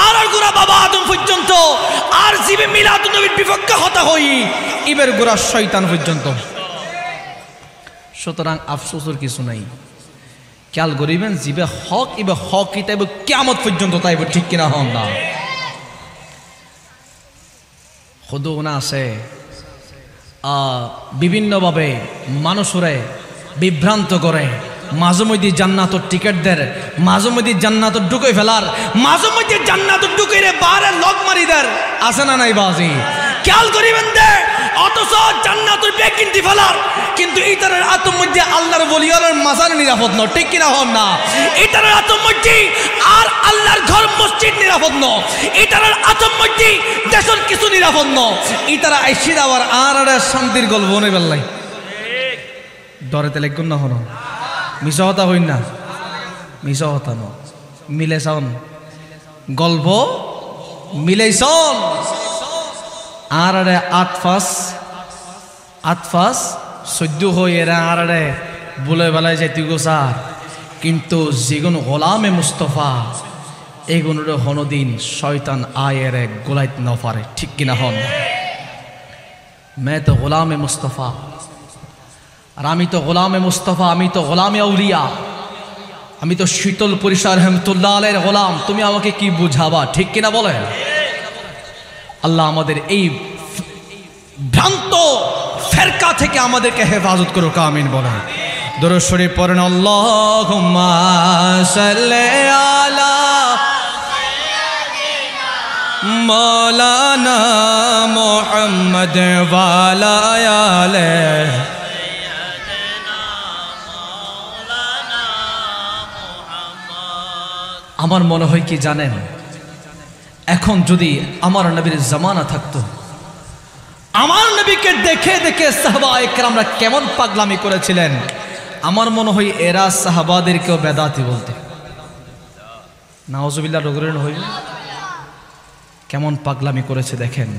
আর গোড়া বাবা আদম পর্যন্ত, আর জীবে মিলাদুন নবীর বিপক্ষে হতা হই ইবের গোড়া শয়তান পর্যন্ত। সুতরাং আফসোসের কিছু নাই। খেয়াল করিবেন, জীবে হক ইবে হক তাইব কিয়ামত পর্যন্ত তাইব, ঠিক কিনা হন না। খুদুনা আছে বিভিন্নভাবে মানুষরে বিভ্রান্ত করে, মাঝে মধ্যে জান্নাতর টিকিট দের, মাঝে মধ্যে জান্নাতর ঢুকে ফেলার, মাঝে মধ্যে জান্নাতর ঢুকে রে বারে লগ মারি দের, আছে না নাই বাজি? খেয়াল করিবেন দে, অথচ জান্নাতুর ব্যাগ কিনতে ফেলার, কিন্তু ইতারের আত্ম মধ্যে আল্লাহর ওলিয়ার মাজার নিরাপদ ন, ঠিক কিনা হন না। ইতারের আত্ম মধ্যে আর আল্লাহর ঘর মসজিদ নিরাপদ ন, ইতারের আত্ম মধ্যে দেশের কিছু নিরাপদ ন। ইতারা আইসি আবার আর শান্তির গল্প বনে বেল্লাই ডরে তেলে গুণ না হন, মিশা হতা হইন না, মিশা হতা ন, মিলে চান গল্প মিলেছন। আর আটফাস সদ্য হয়ে এরা আর বলে বেলায় যাইতে গোসার, কিন্তু যেগুন গোলামে মুস্তফা এগুলোর হনদিন শয়তান আয়ের গোলাইত না পারে, ঠিক কিনা হন। মে তো গোলামে মুস্তফা, আর আমি তো গোলামে মুস্তফা, আমি তো গোলামে আউলিয়া, আমি তো শীতল পরিসর রহমতুল্লাহ আলাইহির গোলাম। তুমি আমাকে কি বুঝাবা, ঠিক কিনা বলেন? আল্লাহ আমাদের এই ভ্রান্ত ফেরকা থেকে আমাদেরকে হেফাজত করুক, আমিন বলেন। দরুদ শরীফ পড়েন, আল্লাহুম্মা সাল্লি আলা মাওলানা মুহাম্মদ ওয়া আলা আলিহি। আমার মনে হয় কি জানেন, এখন যদি আমার নবীর জামানা থাকতো, আমার নবীকে দেখে দেখে সাহাবায়ে কেরামরা কেমন পাগলামি করেছিলেন, আমার মনে হয় এরা সাহাবাদেরকেও বেদাতি বলতে। নাউজুবিল্লাহ রগরেন হই কেমন পাগলামি করেছে দেখেন।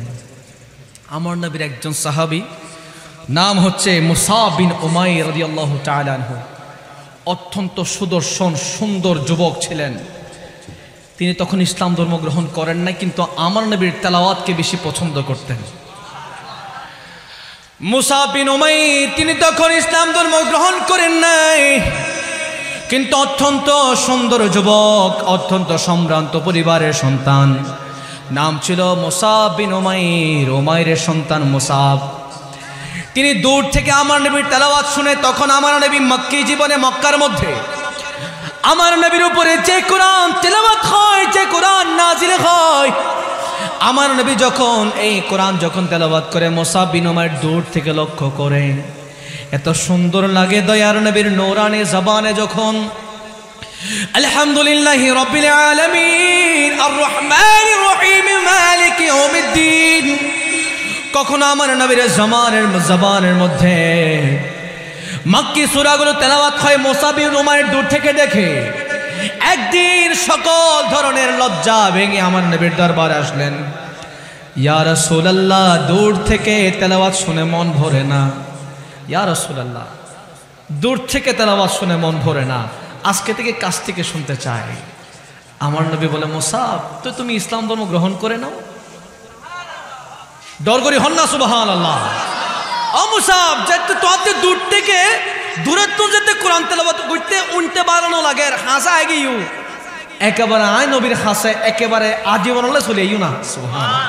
আমার নবীর একজন সাহাবী নাম হচ্ছে মুসাব বিন উমাইর রাদিয়াল্লাহু তাআলা আনহু, অত্যন্ত সুদর্শন সুন্দর যুবক ছিলেন। তিনি তখন ইসলাম ধর্ম গ্রহণ করেন নাই, কিন্তু আমার নবীর তেলাওয়াতকে বেশি পছন্দ করতেন। মুসাব বিন উমাইর তিনি তখন ইসলাম ধর্ম গ্রহণ করেন নাই, কিন্তু অত্যন্ত সুন্দর যুবক, অত্যন্ত সম্ভ্রান্ত পরিবারের সন্তান। নাম ছিল মুসাব বিন উমাইর, উমাইরের সন্তান মুসাব। তিনি দূর থেকে আমার নবীর তেলাওয়াত শুনে, তখন আমার নবী মক্কি জীবনে মক্কার মধ্যে আমার নবীর উপরে যে কোরআন তেলাওয়াত হয়, যে কোরআন নাজিল হয়, আমার নবী যখন এই কোরআন যখন তেলাওয়াত করে, মুসাব বিন উমাইর দূর থেকে লক্ষ্য করে, এত সুন্দর লাগে দয়ার নবীর নূরানি জবানে যখন আলহামদুলিল্লাহি রাব্বিল আলামিন আর রহমানির রহিম মালিক ইয়াউমিদ্দিন, কখন আমার নবীর জবানের মধ্যে মক্কি সূরাগুলো তেলাওয়াত হয়, মুসাব বিন উমাইর দূর থেকে দেখে। একদিন সকল ধরনের লজ্জা ভেঙে আমার নবীর দরবারে আসলেন। ইয়া রাসূলুল্লাহ, দূর থেকে তেলাওয়াত শুনে মন ভরে না। ইয়া রাসূলুল্লাহ, দূর থেকে তেলাওয়াত শুনে মন ভরে না, আজকে থেকে কাছ থেকে শুনতে চাই। আমার নবী বলে, মুসাব তো তুমি ইসলাম ধর্ম গ্রহণ করে নাও। ডরগরি হন না সুবহানাল্লাহ। ও মুসাব, যেতে তোতে দূর থেকে দূরে তো যেতে কোরআন তেলাওয়াত করতে উনতে বাড়ানো লাগে, হাসা আগে ইউ একেবারে আয় নবীর হাসে একেবারে আজীবনলে চলে ইউ না। সুবহানাল্লাহ।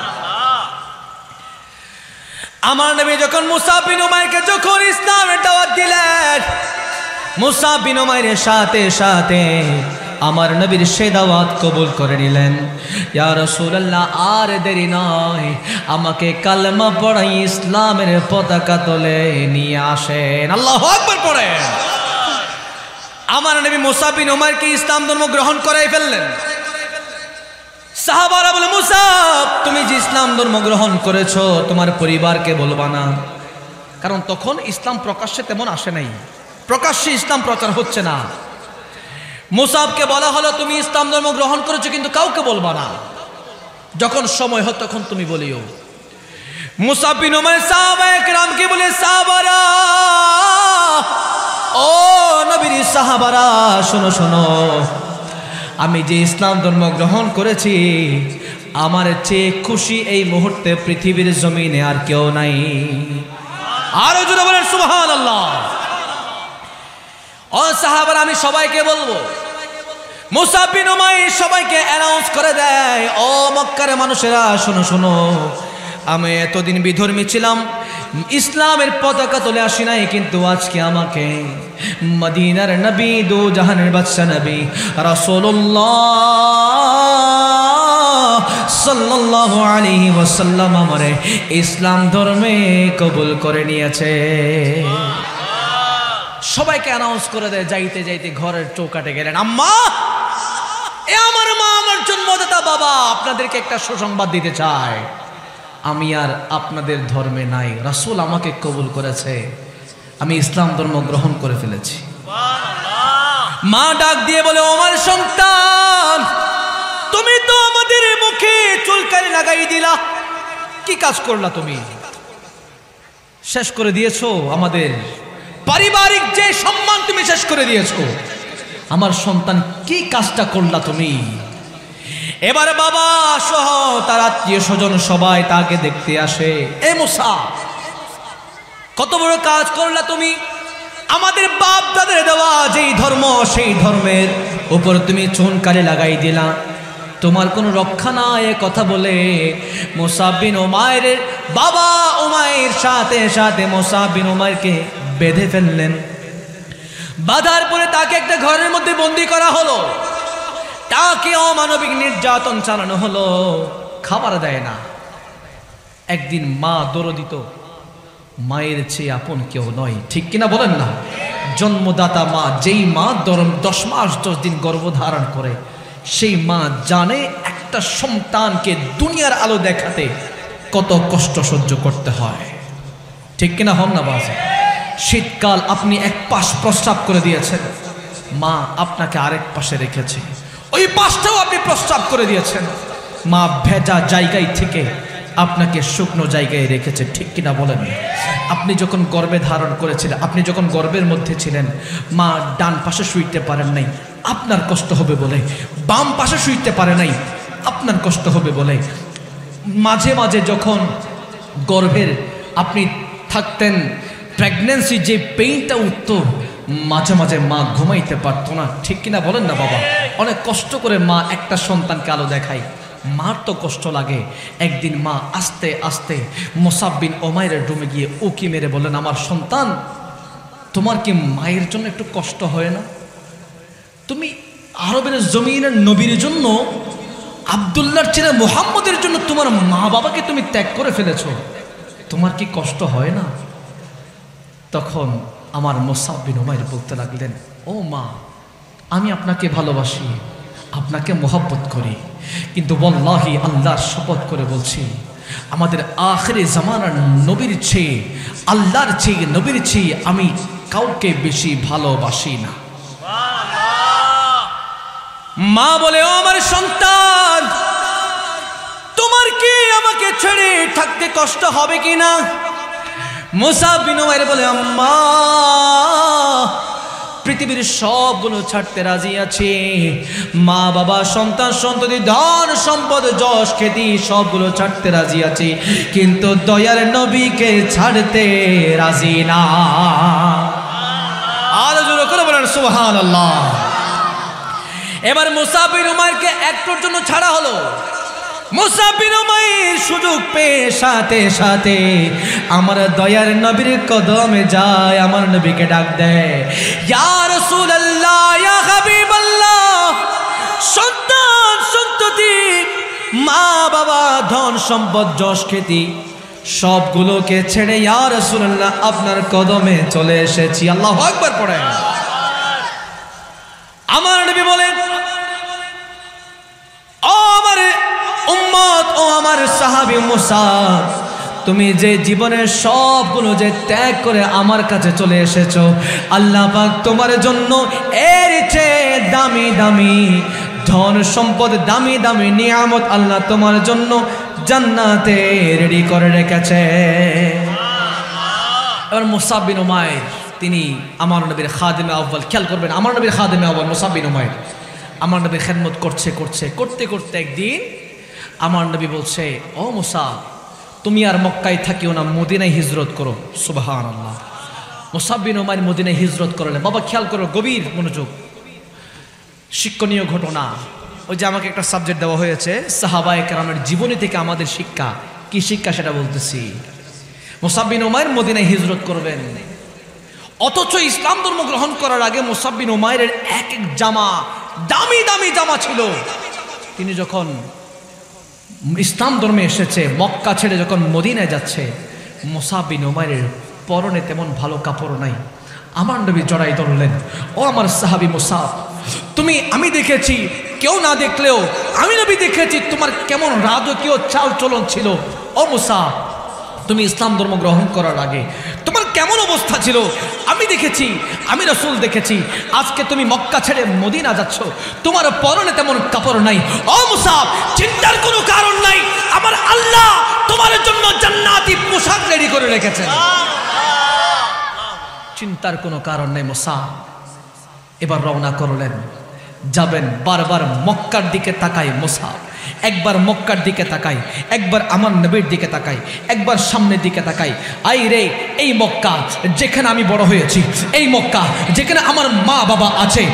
আমার নবী যখন মুসাব বিন উমাইরকে যখন ইসলামের দাওয়াত দিলেন, মুসাব বিন উমাইরের সাথে সাথে আমার নবীর সেই দাওয়াত কবুল করে নিলেন। ইয়া রাসূলুল্লাহ, আর দেরি নয়, আমাকে কালেমা পড়াই ইসলামের পতাকা তোলে নিয়ে আসেন। আল্লাহু আকবার পড়েন। আমার নবী মুসাব বিন উমাইরকে ইসলাম ধর্ম গ্রহণ করাই ফেললেন। সাহাবারা বলে, মুসাব তুমি যে ইসলাম ধর্ম গ্রহণ করেছো তোমার পরিবারকে বলবা না? কারণ তখন ইসলাম প্রকাশ্যে তেমন আসে নাই, প্রকাশ্যে ইসলাম প্রচার হচ্ছে না। মুসাবকে বলা হলো, তুমি ইসলাম ধর্ম গ্রহণ করেছো কিন্তু কাউকে বলবা না, যখন সময় হয় তখন তুমি বলিও। মুসাব বিন উমাইর সাহাবায়ে কেরামকে বলে, সাহাবারা, ও নবীর সাহাবারা, শোনো শোনো, আমি যে ইসলাম ধর্ম গ্রহণ করেছি, আমার চেয়ে খুশি এই মুহূর্তে পৃথিবীর জমিনে আর কেউ নাই। আরো জোরে বলেন সুবহানাল্লাহ। ও সাহাবারা, আমি সবাইকে বলবো। মুসাব বিন উমাইর সবাইকে অ্যানাউন্স করে দেয়, ও মক্কার মানুষেরা, শোনো শোনো, আমি এতদিন বিধর্মী ছিলাম, ইসলামের পতাকা তুলে আসি নাই, কিন্তু আজকে আমাকে মদিনার নবী, দু জাহানের বাদশা নবী রাসূলুল্লাহ সাল্লাল্লাহু আলাইহি ওয়াসাল্লাম আমারে ইসলাম ধর্মে কবুল করে নিয়েছে। সবাইকে অ্যানাউন্স করে দেয়। যাইতে যাইতে ঘরের চৌকাটে গেলেন, আম্মা, এ আমার মা, আমার জন্মদাতা বাবা, আপনাদেরকে একটা সুসংবাদ দিতে চায়, আমি আর আপনাদের ধর্মে নাই, রাসূল আমাকে কবুল করেছে, আমি ইসলাম ধর্ম গ্রহণ করে ফেলেছি। মা ডাক দিয়ে বলে, ও আমার সন্তান, তুমি তো আমাদের মুখে চুলকানি লাগাই দিলা, কি কাজ করলা তুমি? শেষ করে দিয়েছো আমাদের পারিবারিক যে সম্মান, তুমি শেষ করে দিয়েছো। আমার সন্তান, কি কাজটা করলা তুমি? এবারে বাবা সহ তার আত্মীয় স্বজন সবাই তাকে দেখতে আসে। এ মুসা, কত বড় কাজ করলা তুমি, আমাদের বাপ দাদের দেওয়া যেই ধর্ম, সেই ধর্মের উপর তুমি চুনকালি লাগাই দিলা, তোমার কোনো রক্ষা নাই। এ কথা বলে মুসাব বিন উমাইরের বাবা উমাইর সাথে সাথে মুসাব বিন উমাইরকে বেঁধে ফেললেন। বাঁধার পরে তাকে একটা ঘরের মধ্যে বন্দি করা হলো, তাকে অমানবিক নির্যাতন চালানো হলো, খাবার দেয় না। একদিন মা দরদিত, মায়ের চেয়ে আপন কেউ নয়, ঠিক কিনা বলেন না? জন্মদাতা মা, যেই মা 10 মাস 10 দিন গর্ভধারণ করে, সেই মা জানে একটা সন্তানকে দুনিয়ার আলো দেখাতে কত কষ্ট সহ্য করতে হয়, ঠিক কিনা হন না বাবা? শীতকাল আপনি এক পাশ প্রস্রাব করে দিয়েছেন, মা আপনাকে আরেক পাশে রেখেছে, ওই পাশটাও আপনি প্রস্রাব করে দিয়েছেন, মা ভেজা জায়গায় থেকে আপনাকে শুকনো জায়গায় রেখেছে, ঠিক কিনা বলেন? আপনি যখন গর্ভে ধারণ করেছিলেন, আপনি যখন গর্ভের মধ্যে ছিলেন, মা ডান পাশে শুইতে পারেন নাই, আপনার কষ্ট হবে বলে বাম পাশে শুইতে পারে নাই, আপনার কষ্ট হবে বলে। মাঝে মাঝে যখন গর্ভের আপনি থাকতেন, প্রেগন্যান্সি যে পেইনটা উঠতো, মাঝে মাঝে মা ঘুমাইতে পারতো না, ঠিক কিনা বলেন না বাবা? অনেক কষ্ট করে মা একটা সন্তানকে আলো দেখায়, মার তো কষ্ট লাগে। একদিন মা আস্তে আস্তে মুসাব বিন উমাইরের রুমে গিয়ে উকি মেরে বলেন, আমার সন্তান, তোমার কি মায়ের জন্য একটু কষ্ট হয় না? তুমি আরবের জমিনের নবীর জন্য, আব্দুল্লাহর ছেলে মুহাম্মদের জন্য তোমার মা বাবাকে তুমি ত্যাগ করে ফেলেছো, তোমার কি কষ্ট হয় না? তখন আমার মুসাব বিন উমাইর বলতে লাগলেন, ও মা, আমি আপনাকে ভালোবাসি, আপনাকে মোহাব্বত করি, কিন্তু ওয়াল্লাহি আল্লাহর শপথ করে বলছি, আমাদের আখিরে জামানার নবীর চেয়ে, আল্লাহর চেয়ে, নবীর চেয়ে আমি কাউকে বেশি ভালোবাসি না। মা বলে, ও আমার সন্তান, তোমার কি আমাকে ছেড়ে থাকতে কষ্ট হবে কিনা? মুসাব বিন উমাইর বলে, আম্মা, পৃথিবীর সবগুলো ছাড়তে রাজি আছি, মা বাবা সন্তান সন্ততি ধন সম্পদ যশ খ্যাতি সবগুলো ছাড়তে রাজি আছি, কিন্তু দয়ার নবীকে ছাড়তে রাজি না। আরো জোরে করে বলেন সুবহানাল্লাহ। এবার মুসাব বিন উমাইরকে একটুর জন্য ছাড়া হলো। মুসাব বিন উমাইর সুযোগ পেয়ে সাথে সাথে আমার দয়ার নবীর কদমে যায়, আমার নবীকে ডাক দেয়, ইয়া রাসূলুল্লাহ, ইয়া হাবিবাল্লাহ, সন্তান সন্ততি মা বাবা ধন সম্পদ যশ খ্যাতি সবগুলোকে ছেড়ে ইয়া রাসূলুল্লাহ আপনার কদমে চলে এসেছি। আল্লাহু আকবার পড়েন। আমার নবী বলেন, ও আমার উম্মত, ও আমার সাহাবী মুসাব, তুমি যে জীবনের সবগুলো যে ত্যাগ করে আমার কাছে চলে এসেছো, আল্লাহ পাক তোমার জন্য এর চেয়ে দামি দামি ধন সম্পদ, দামি দামি নিয়ামত আল্লাহ তোমার জন্য জান্নাতে রেডি করে রেখেছে। এবার মুসাব বিন উমাইর, তিনি আমার নবীর খাদেমে আউয়াল, খেয়াল করবেন, আমার নবীর খাদেমে আউয়াল মুসাব বিন উমাইর আমার নবীর খেদমত করতে করতে একদিন আমার নবী বলছে, ও মুসাব, তুমি আর মক্কায় থাকিও না, মদিনায় হিজরত করো। সুবহানাল্লাহ। মুসাব বিন উমাইর মদিনায় হিজরত করলেন। বাবা খেয়াল করো, গভীর মনোযোগ, শিক্ষণীয় ঘটনা। ওই যে আমাকে একটা সাবজেক্ট দেওয়া হয়েছে, সাহাবায়ে কেরামের জীবনী থেকে আমাদের শিক্ষা, কি শিক্ষা সেটা বলতেছি। মুসাব বিন উমাইর মদিনায় হিজরত করবেন, অথচ ইসলাম ধর্ম গ্রহণ করার আগে মুসাব বিন উমাইরের এক এক জামা দামি দামি জামা ছিল। তিনি যখন ইসলাম ধর্মে এসেছে, মক্কা ছেড়ে যখন মদিনায় যাচ্ছে, মুসাব বিন উমাইরের পরনে তেমন ভালো কাপড় নাই। আমার নবী জড়াই ধরলেন, ও আমার সাহাবী মুসাব, তুমি, আমি দেখেছি, কেউ না দেখলেও আমি নবী দেখেছি তোমার কেমন রাজকীয় চাল চলন ছিল। ও মুসাব, তুমি ইসলাম ধর্ম গ্রহণ করার আগে তোমার কেমন অবস্থা ছিল আমি দেখেছি, আমি রাসূল দেখেছি। আজকে তুমি মক্কা ছেড়ে মদিনা যাচ্ছ, তোমার পরনে তেমন কাপড় নাই। ও মুসাব, চিন্তার কোনো কারণ নাই, আমার আল্লাহ তোমার জন্য জান্নাতি পোশাক রেডি করে রেখেছেন। চিন্তার কোনো কারণ নাই মুসাব। এবার রওনা করলেন, যাবেন। বারবার মক্কার দিকে তাকায় মুসাব, একবার মক্কার দিকে তাকাই, একবার আমার নবীর দিকে তাকাই, একবার সামনের দিকে তাকাই। আই রে, এই মক্কা যেখানে আমি বড় হয়েছি, এই মক্কা যেখানে আমার মা বাবা আছে,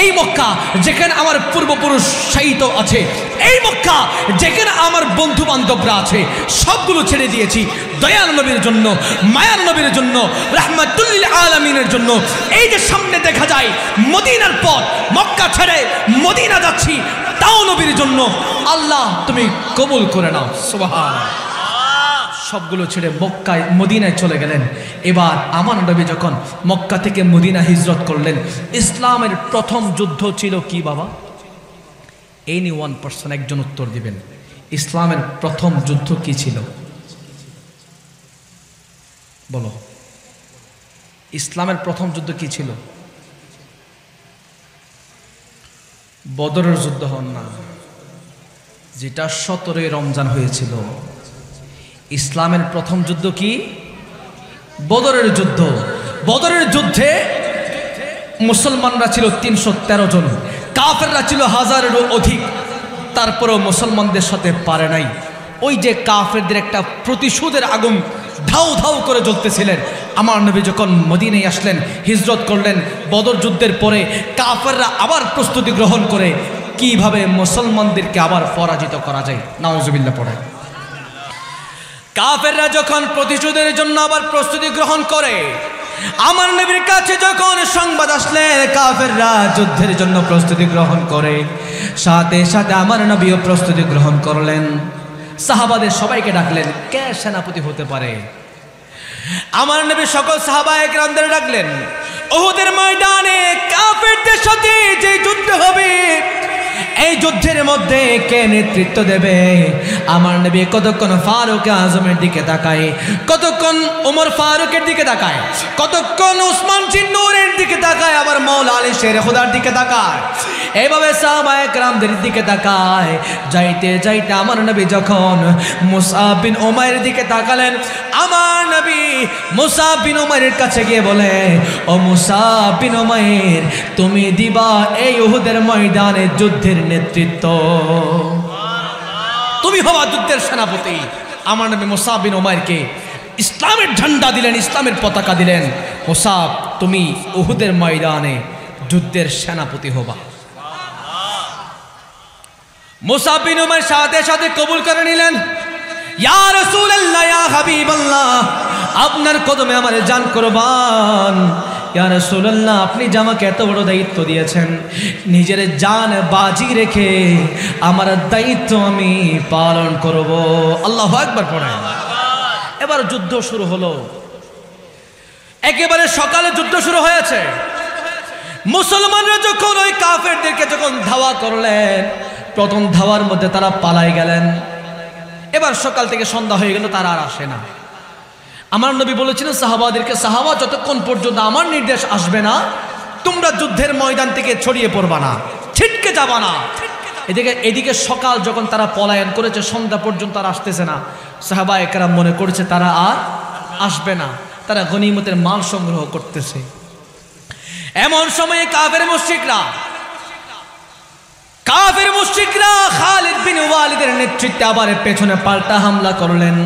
এই মক্কা যেখানে আমার পূর্বপুরুষ শায়িত আছে, এই মক্কা যেখানে আমার বন্ধু বান্ধবরা আছে, সবগুলো ছেড়ে দিয়েছি দয়াল নবীর জন্য, মায়ার নবীর জন্য, রাহমাতুল লিল আলামিনের জন্য। এই যে সামনে দেখা যায় মদিনার পথ, মক্কা ছেড়ে মদিনা যাচ্ছি, তাও নবীর জন্য। আল্লাহ তুমি কবুল করে নাও। সুবহানাল্লাহ। সবগুলো ছেড়ে মক্কায় মদিনায় চলে গেলেন। এবার আমার নবী যখন মক্কা থেকে মদিনা হিজরত করলেন, ইসলামের প্রথম যুদ্ধ ছিল কি বাবা? এনি ওয়ান পারসন একজন উত্তর দিবেন। ইসলামের প্রথম যুদ্ধ কি ছিল বলো? ইসলামের প্রথম যুদ্ধ কি ছিল? বদরের যুদ্ধ হন না, যেটা 17 রমজান হয়েছিল। ইসলামের প্রথম যুদ্ধ কি? বদরের যুদ্ধ। বদরের যুদ্ধে মুসলমানরা ছিল 313 জন। কাফেররা ছিল হাজারেরও অধিক, তারপরেও মুসলমানদের সাথে পারে নাই। ওই যে কাফেরদের একটা প্রতিশোধের আগুন ধাউ ধাউ করে জ্বলতেছিলেন। আমার নবী যখন মদিনায় আসলেন, হিজরত করলেন, বদর যুদ্ধের পরে কাফেররা আবার প্রস্তুতি গ্রহণ করে কিভাবে মুসলমানদেরকে আবার পরাজিত করা যায়। নাউজুবিল্লাহ পড়ে। কাফেররা যখন প্রতিশোধের জন্য আবার প্রস্তুতি গ্রহণ করে, আমার নবীর কাছে যখন সংবাদ আসলেন কাফেররা যুদ্ধের জন্য প্রস্তুতি গ্রহণ করে, সাথে সাথে আমার নবীও প্রস্তুতি গ্রহণ করলেন। সাহাবাদের সবাইকে ডাকলেন, কে সেনাপতি হতে পারে? আমার নবী সকল সাহাবায়ে কেরামদের ডাকলেন। উহুদের ময়দানে কাফেরদের সাথে যে যুদ্ধ হবে, এই যুদ্ধের মধ্যে কে নেতৃত্ব দেবে? আমার নবী কতক্ষণ ফারুক আজমের দিকে তাকায়, কতক্ষণ ওমর ফারুকের দিকে তাকায়, কতক্ষণ উসমান জিন্নুরের দিকে তাকায়, আবার মাওলা আলী শের খুদার দিকে তাকায়। এইভাবে সাহাবায়ে কেরামদের দিকে তাকায়। যাইতে যাইতে আমার নবী যখন মুসআব বিন উমাইরের দিকে তাকালেন, আমার নবী মুসআব বিন উমাইরের কাছে গিয়ে বলে, ও মুসআব বিন উমাইর, তুমি দিবা এই উহুদের ময়দানে যুদ্ধের নেতৃত্ব, তুমি হবা যুদ্ধের সেনাপতি। আমার নবী মুসআব বিন উমাইরকে ইসলামের ঝান্ডা দিলেন, ইসলামের পতাকা দিলেন। মুসআব, তুমি উহুদের ময়দানে যুদ্ধের সেনাপতি হবা। মুসআব বিন উমাইর সাথে সাথে কবুল করে নিলেন। ইয়া রাসূলুল্লাহ, ইয়া হাবিবাল্লাহ, আপনার কদমে আমার জান কুরবান। ইয়া রাসূলুল্লাহ, আপনি যে আমাকে এত বড় দায়িত্ব দিয়েছেন, নিজের জান বাজি রেখে আমার দায়িত্ব আমি পালন করব। আল্লাহু আকবার পড়েন। এবার যুদ্ধ শুরু হলো। একেবারে সকালে যুদ্ধ শুরু হয়েছে। মুসলমানরা যখন ওই কাফেরদেরকে যখন ধাওয়া করলেন, প্রথম ধাওয়ার মধ্যে তারা পালাই গেলেন। এবার সকাল থেকে সন্ধ্যা হয়ে গেল, তারা আর আসে না। আমার নবী বলেছিলেন সাহাবাদেরকে, সাহাবা যতক্ষণ পর্যন্ত আমার নির্দেশ আসবে না, তোমরা যুদ্ধের ময়দান থেকে ছড়িয়ে পড়বা না, ছিটকে যাবা না। এদিকে সকাল যখন তারা পলায়ন করেছে, সন্ধ্যা পর্যন্ত তারা আসতেছে না। সাহাবায়ে কেরাম মনে করেছে তারা আর আসবে না, তারা গনিমতের মাল সংগ্রহ করতেছে। এমন সময়ে কাফের মুশরিকরা খালিদ বিন ওয়ালিদের নেতৃত্বে আবার পেছনে পাল্টা হামলা করলেন।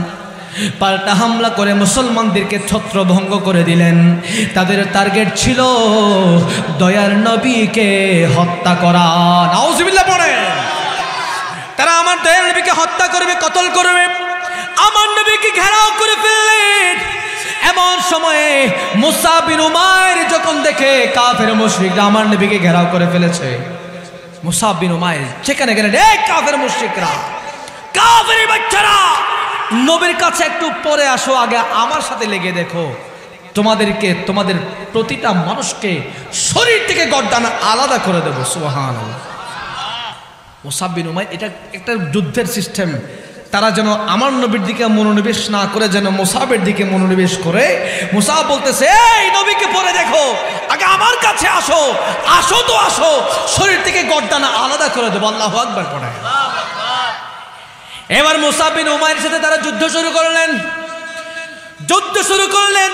পাল্টা হামলা করে মুসলমানদেরকে ছত্রভঙ্গ করে দিলেন। তাদের টার্গেট ছিল দয়ার নবীকে হত্যা করা। নাউজুবিল্লাহ পড়েন। তারা আমার দয়ার নবীকে হত্যা করবে, কতল করবে। আমার নবীকে ঘেরাও করে ফেললেন। এমন সময়ে মুসআব বিন উমাইর যখন দেখে কাফের মুশরিকরা আমার নবীকে ঘেরাও করে ফেলেছে, মুসআব বিন উমাইর সেখানে গেলেন, এই কাফের মুশরিকরা, কাফের বাচ্চারা, নবীর কাছে একটু পরে আসো, আগে আমার সাথে লেগে দেখো, তোমাদের প্রতিটা মানুষকে শরীর থেকে গর্দান আলাদা করে দেবো। সুবহানাল্লাহ। মুসআব বিন উমাইর, এটা একটা যুদ্ধের সিস্টেম। তারা যেন আমার নবীর দিকে মনোনিবেশ না করে, যেন মুসআবের দিকে মনোনিবেশ করে। মুসআব বলতেছে, এই নবীকে পরে দেখো, আগে আমার কাছে আসো, আসো তো আসো, শরীর থেকে গর্দান আলাদা করে দেবো। আল্লাহু আকবার পড়ায়। এবার মুসআব বিন উমাইরের সাথে তারা যুদ্ধ শুরু করলেন।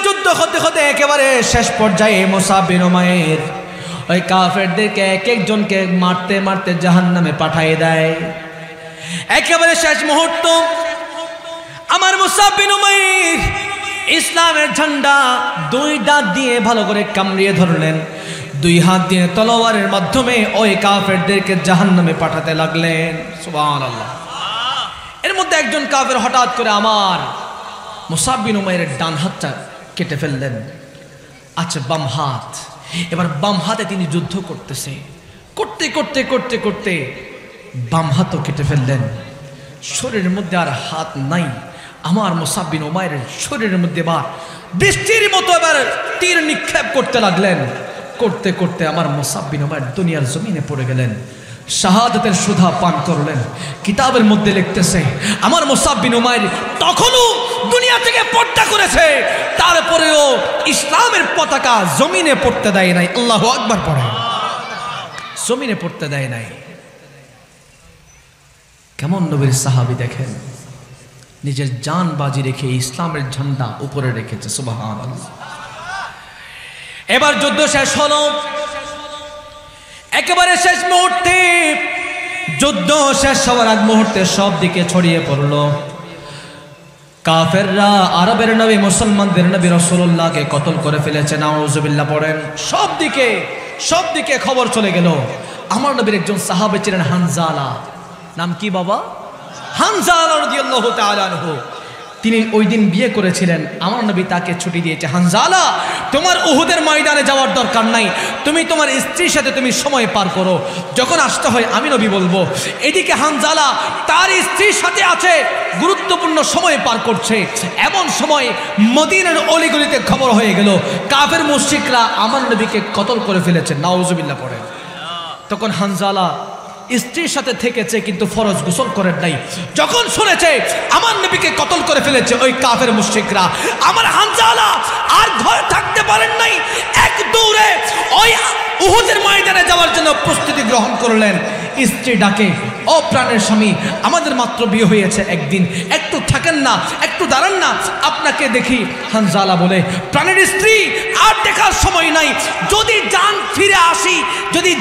যুদ্ধ হতে হতে একেবারে শেষ পর্যায়ে মুসআব বিন উমাইর ওই কাফেরদেরকে এক একজনকে মারতে মারতে জাহান্নামে পাঠিয়ে দেয়। একেবারে শেষ মুহূর্ত, আমার মুসআব বিন উমাইর ইসলামের ঝান্ডা দুই দাঁত দিয়ে ভালো করে কামড়িয়ে ধরলেন। দুই হাত দিয়ে তলোয়ারের মাধ্যমে ওই কাফেরদেরকে জাহান্নামে পাঠাতে লাগলেন। সুবহানাল্লাহ। এর মধ্যে একজন কাফের হঠাৎ করে আমার মুসআব বিন উমাইরের ডান হাতটা কেটে ফেললেন। আচ্ছা, বাম হাত। এবার বাম হাতে তিনি যুদ্ধ করতেছে, করতে করতে করতে করতে বাম হাতও কেটে ফেললেন। শরীরের মধ্যে আর হাত নাই। আমার মুসআব বিন উমাইরের শরীরের মধ্যে এবার বৃষ্টির মতো এবার তীর নিক্ষেপ করতে লাগলেন। করতে করতে আমার মুসআব বিন উমাইর দুনিয়ার জমিনে পড়ে গেলেন, শাহাদাতের সুধা পান করলেন। কিতাবের মধ্যে লিখতেছে, আমার মুসআব বিন উমাইর তখনও দুনিয়া থেকে পর্দা করেছে, তারপরেও ইসলামের পতাকা জমিনে পড়তে দেয় নাই। আল্লাহু আকবার পড়ে। জমিনে পড়তে দেয় নাই। কেমন নবীর সাহাবী দেখেন, নিজের জান বাজি রেখে ইসলামের ঝান্ডা উপরে রেখেছে। সুবহানাল্লাহ। এবার যুদ্ধ শেষ হলো। একেবারে শেষ মুহূর্তে, যুদ্ধ শেষ হওয়ার আগ মুহূর্তে সব দিকে ছড়িয়ে পড়লো। কাফেররা আরবের নবী, মুসলমানদের নবী রাসূলুল্লাহকে কতল করে ফেলেছে। নাউযুবিল্লাহ পড়েন। সব দিকে খবর চলে গেল। আমার নবীর একজন সাহাবী ছিলেন হানজালা। নাম কি বাবা? হানজালা রাদিয়াল্লাহু তাআলা আনহু। তিনি ওই দিন বিয়ে করেছিলেন। আমার নবী তাকে ছুটি দিয়েছে, হানজালা তোমার উহুদের ময়দানে যাওয়ার দরকার নাই, তুমি তোমার স্ত্রীর সাথে তুমি সময় পার করো, যখন আসতে হয় আমি নবী বলবো। এদিকে হানজালা তার স্ত্রীর সাথে আছে, গুরুত্বপূর্ণ সময় পার করছে। এমন সময় মদিনার অলিগলিতে খবর হয়ে গেল কাফের মুশরিকরা আমার নবীকে কতল করে ফেলেছে। নাউযুবিল্লাহ পড়েন। তখন হানজালা স্ত্রীর সাথে থেকেছে কিন্তু ফরজ গোসল করেন নাই। যখন শুনেছে আমার নবীকে কতল করে ফেলেছে ওই কাফের মুশরিকরা, আমার হানজালা আর ঘরে থাকতে পারেন নাই, এক দৌড়ে ওই উহুদের ময়দানে যাওয়ার জন্য প্রস্তুতি গ্রহণ করলেন। স্ত্রী ডাকে, ও প্রাণের স্বামী, আমাদের মাত্র বিয়ে হয়েছে একদিন, একটু থাকেন না, একটু দাঁড়ান না, আপনাকে দেখি। হানজালা বলে, প্রাণের স্ত্রী আর দেখার সময় নাই, যদি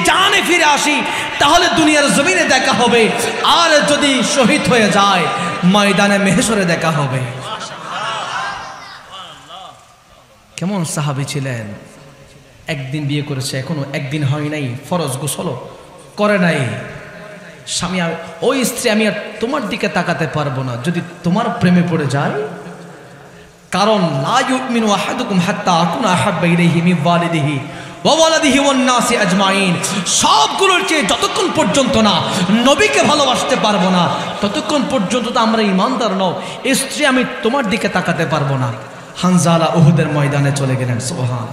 জানে ফিরে আসি তাহলে দুনিয়ার জমিনে দেখা হবে, আর যদি শহীদ হয়ে যায় ময়দানে মেহশরে দেখা হবে। কেমন সাহাবী ছিলেন! একদিন বিয়ে করেছে, এখনো একদিন হয় নাই, ফরজ গোসল করে নাই। স্বামী, ওই স্ত্রী, আমি আর তোমার দিকে তাকাতে পারবো না যদি তোমার প্রেমে পড়ে যায়। কারণ লা ইউমিনু আহাদুকুম হাত্তা আকুনা আহাব্বা ইলাইহি মিন ওয়ালিদিহি ওয়া ওয়ালাদিহি ওয়ান নাসি আজমাইন। সবগুলোর চেয়ে যতক্ষণ পর্যন্ত না নবীকে ভালোবাসতে পারবো না, ততক্ষণ পর্যন্ত তো আমরা ঈমানদার নও। স্ত্রী, আমি তোমার দিকে তাকাতে পারবো না। হানজালা উহুদের ময়দানে চলে গেলেন। সুবহানাল্লাহ।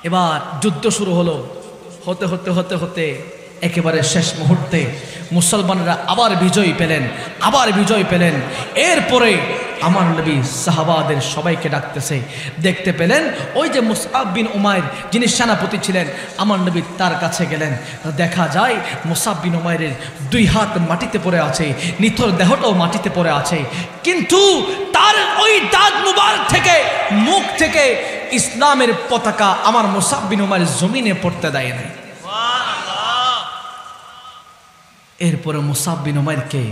এবার যুদ্ধ শুরু হলো। হতে হতে একেবারে শেষ মুহূর্তে মুসলমানরা আবার বিজয় পেলেন। এরপরে আমার নবী সাহাবাদের সবাইকে ডাকতেছে। দেখতে পেলেন ওই যে মুসআব বিন উমাইর, যিনি সেনাপতি ছিলেন, আমার নবী তার কাছে গেলেন। দেখা যায় মুসআব বিন উমাইরের দুই হাত মাটিতে পড়ে আছে, নিথর দেহটাও মাটিতে পড়ে আছে, কিন্তু তার ওই দাঁত মুবারক থেকে, মুখ থেকে ইসলামের পতাকা আমার মুসআব বিন উমাইর জমিনে পড়তে দেয় নাই। এরপরে মুসআব বিন উমাইরকে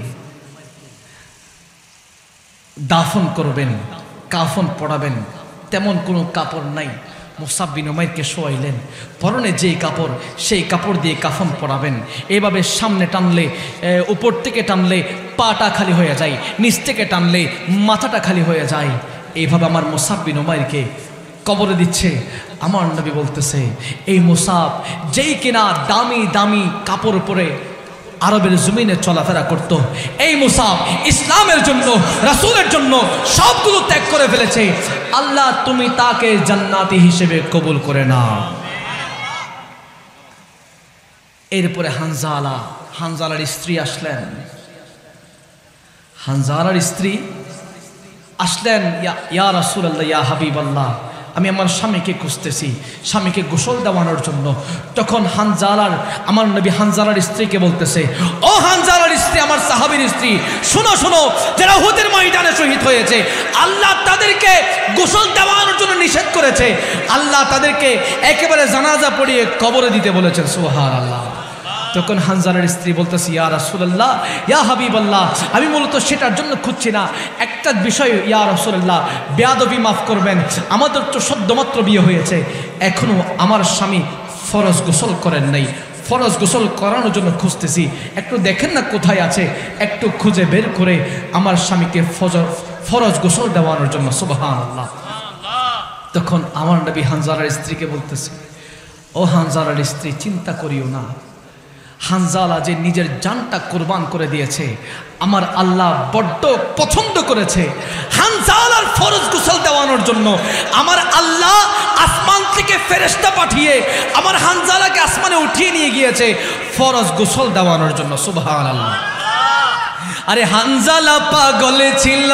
দাফন করবেন, কাফন পড়াবেন, তেমন কোনো কাপড় নাই। মুসআব বিন উমাইরকে শোয়াইলেন, পরনে যেই কাপড় সেই কাপড় দিয়ে কাফন পরাবেন। এভাবে সামনে টানলে, উপর থেকে টানলে পাটা খালি হয়ে যায়, নিচ থেকে টানলে মাথাটা খালি হয়ে যায়। এইভাবে আমার মুসআব বিন উমাইরকে কবরে দিচ্ছে। আমার নবী বলতেছে, এই মুসআব যেই কিনা দামি দামি কাপড় পরে আরবের জমিনে চলাফেরা করত, এই মুসআব ইসলামের জন্য, রাসূলের জন্য সবগুলো ত্যাগ করে ফেলেছে। আল্লাহ তুমি তাকে জান্নাতি হিসেবে কবুল করে নাও। এরপরে হানজালার স্ত্রী আসলেন। ইয়া রাসূলুল্লাহ, ইয়া হাবিবাল্লাহ, আমি আমার স্বামীকে খুঁজতেছি, স্বামীকে গোসল দেওয়ানোর জন্য। তখন আমার নবী হানজালার স্ত্রীকে বলতেছে, ও হানজালার স্ত্রী, আমার সাহাবীর স্ত্রী, শোনো, যারা উহুদের ময়দানে শহীদ হয়েছে, আল্লাহ তাদেরকে গোসল দেওয়ানোর জন্য নিষেধ করেছে। আল্লাহ তাদেরকে একেবারে জানাজা পড়িয়ে কবরে দিতে বলেছেন। সুবহানাল্লাহ। তখন হানজালার স্ত্রী বলতেছে, ইয়া রাসূলুল্লাহ, ইয়া হাবিবাল্লাহ, আমি মূলত সেটার জন্য খুঁজছি না, একটা বিষয় ইয়া রাসূলুল্লাহ, বেয়াদবি মাফ করবেন, আমাদের তো সদ্যমাত্র বিয়ে হয়েছে, এখনো আমার স্বামী ফরজ গোসল করেন নাই, ফরজ গোসল করানোর জন্য খুঁজতেছি, একটু দেখেন না কোথায় আছে, একটু খুঁজে বের করে আমার স্বামীকে ফরজ গোসল দেওয়ানোর জন্য। সুবহানাল্লাহ। তখন আমার নবী হানজালার স্ত্রীকে বলতেছে, ও হানজালার স্ত্রী, চিন্তা করিও না, হানজালা যে নিজের জানটা কুরবান করে দিয়েছে, আমার আল্লাহ বড্ড পছন্দ করেছে। হানজালার ফরজ গোসল দেওয়ানোর জন্য আমার আল্লাহ আসমান থেকে ফেরেশতা পাঠিয়ে আমার হানজালাকে আসমানে উঠিয়ে নিয়ে গিয়েছে ফরজ গোসল দেওয়ানোর জন্য। সুবহানাল্লাহ। আরে হানজালা পাগল ছিল,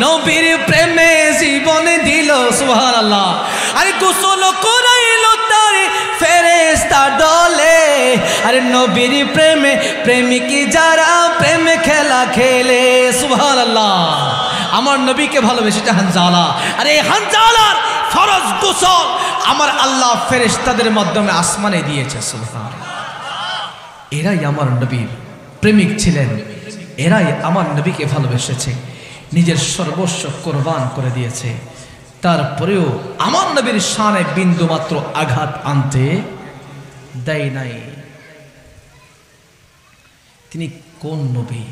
নবীর প্রেমে জীবন দিল। সুবহানাল্লাহ। আরে গোসল করাইল তার ফেরেশতা দলে, আরে নবীর প্রেমে প্রেমিকি যারা প্রেমে খেলা খেলে। সুবহানাল্লাহ। আমার নবীকে ভালোবেসেছে হানজালা। আরে হানজালার ফরজ গোসল আমার আল্লাহ ফেরেশতাদের মাধ্যমে আসমানে দিয়েছে। সুবহানাল্লাহ। এরাই আমার নবীর প্রেমিক ছিলেন, এরাই আমার নবীকে ভালোবেসেছে, নিজের সর্বস্ব কোরবান করে দিয়েছে। তারপরেও আমার নবীর শানে বিন্দু মাত্র আঘাত আনতে দেয় নাই। তিনি কোন নবী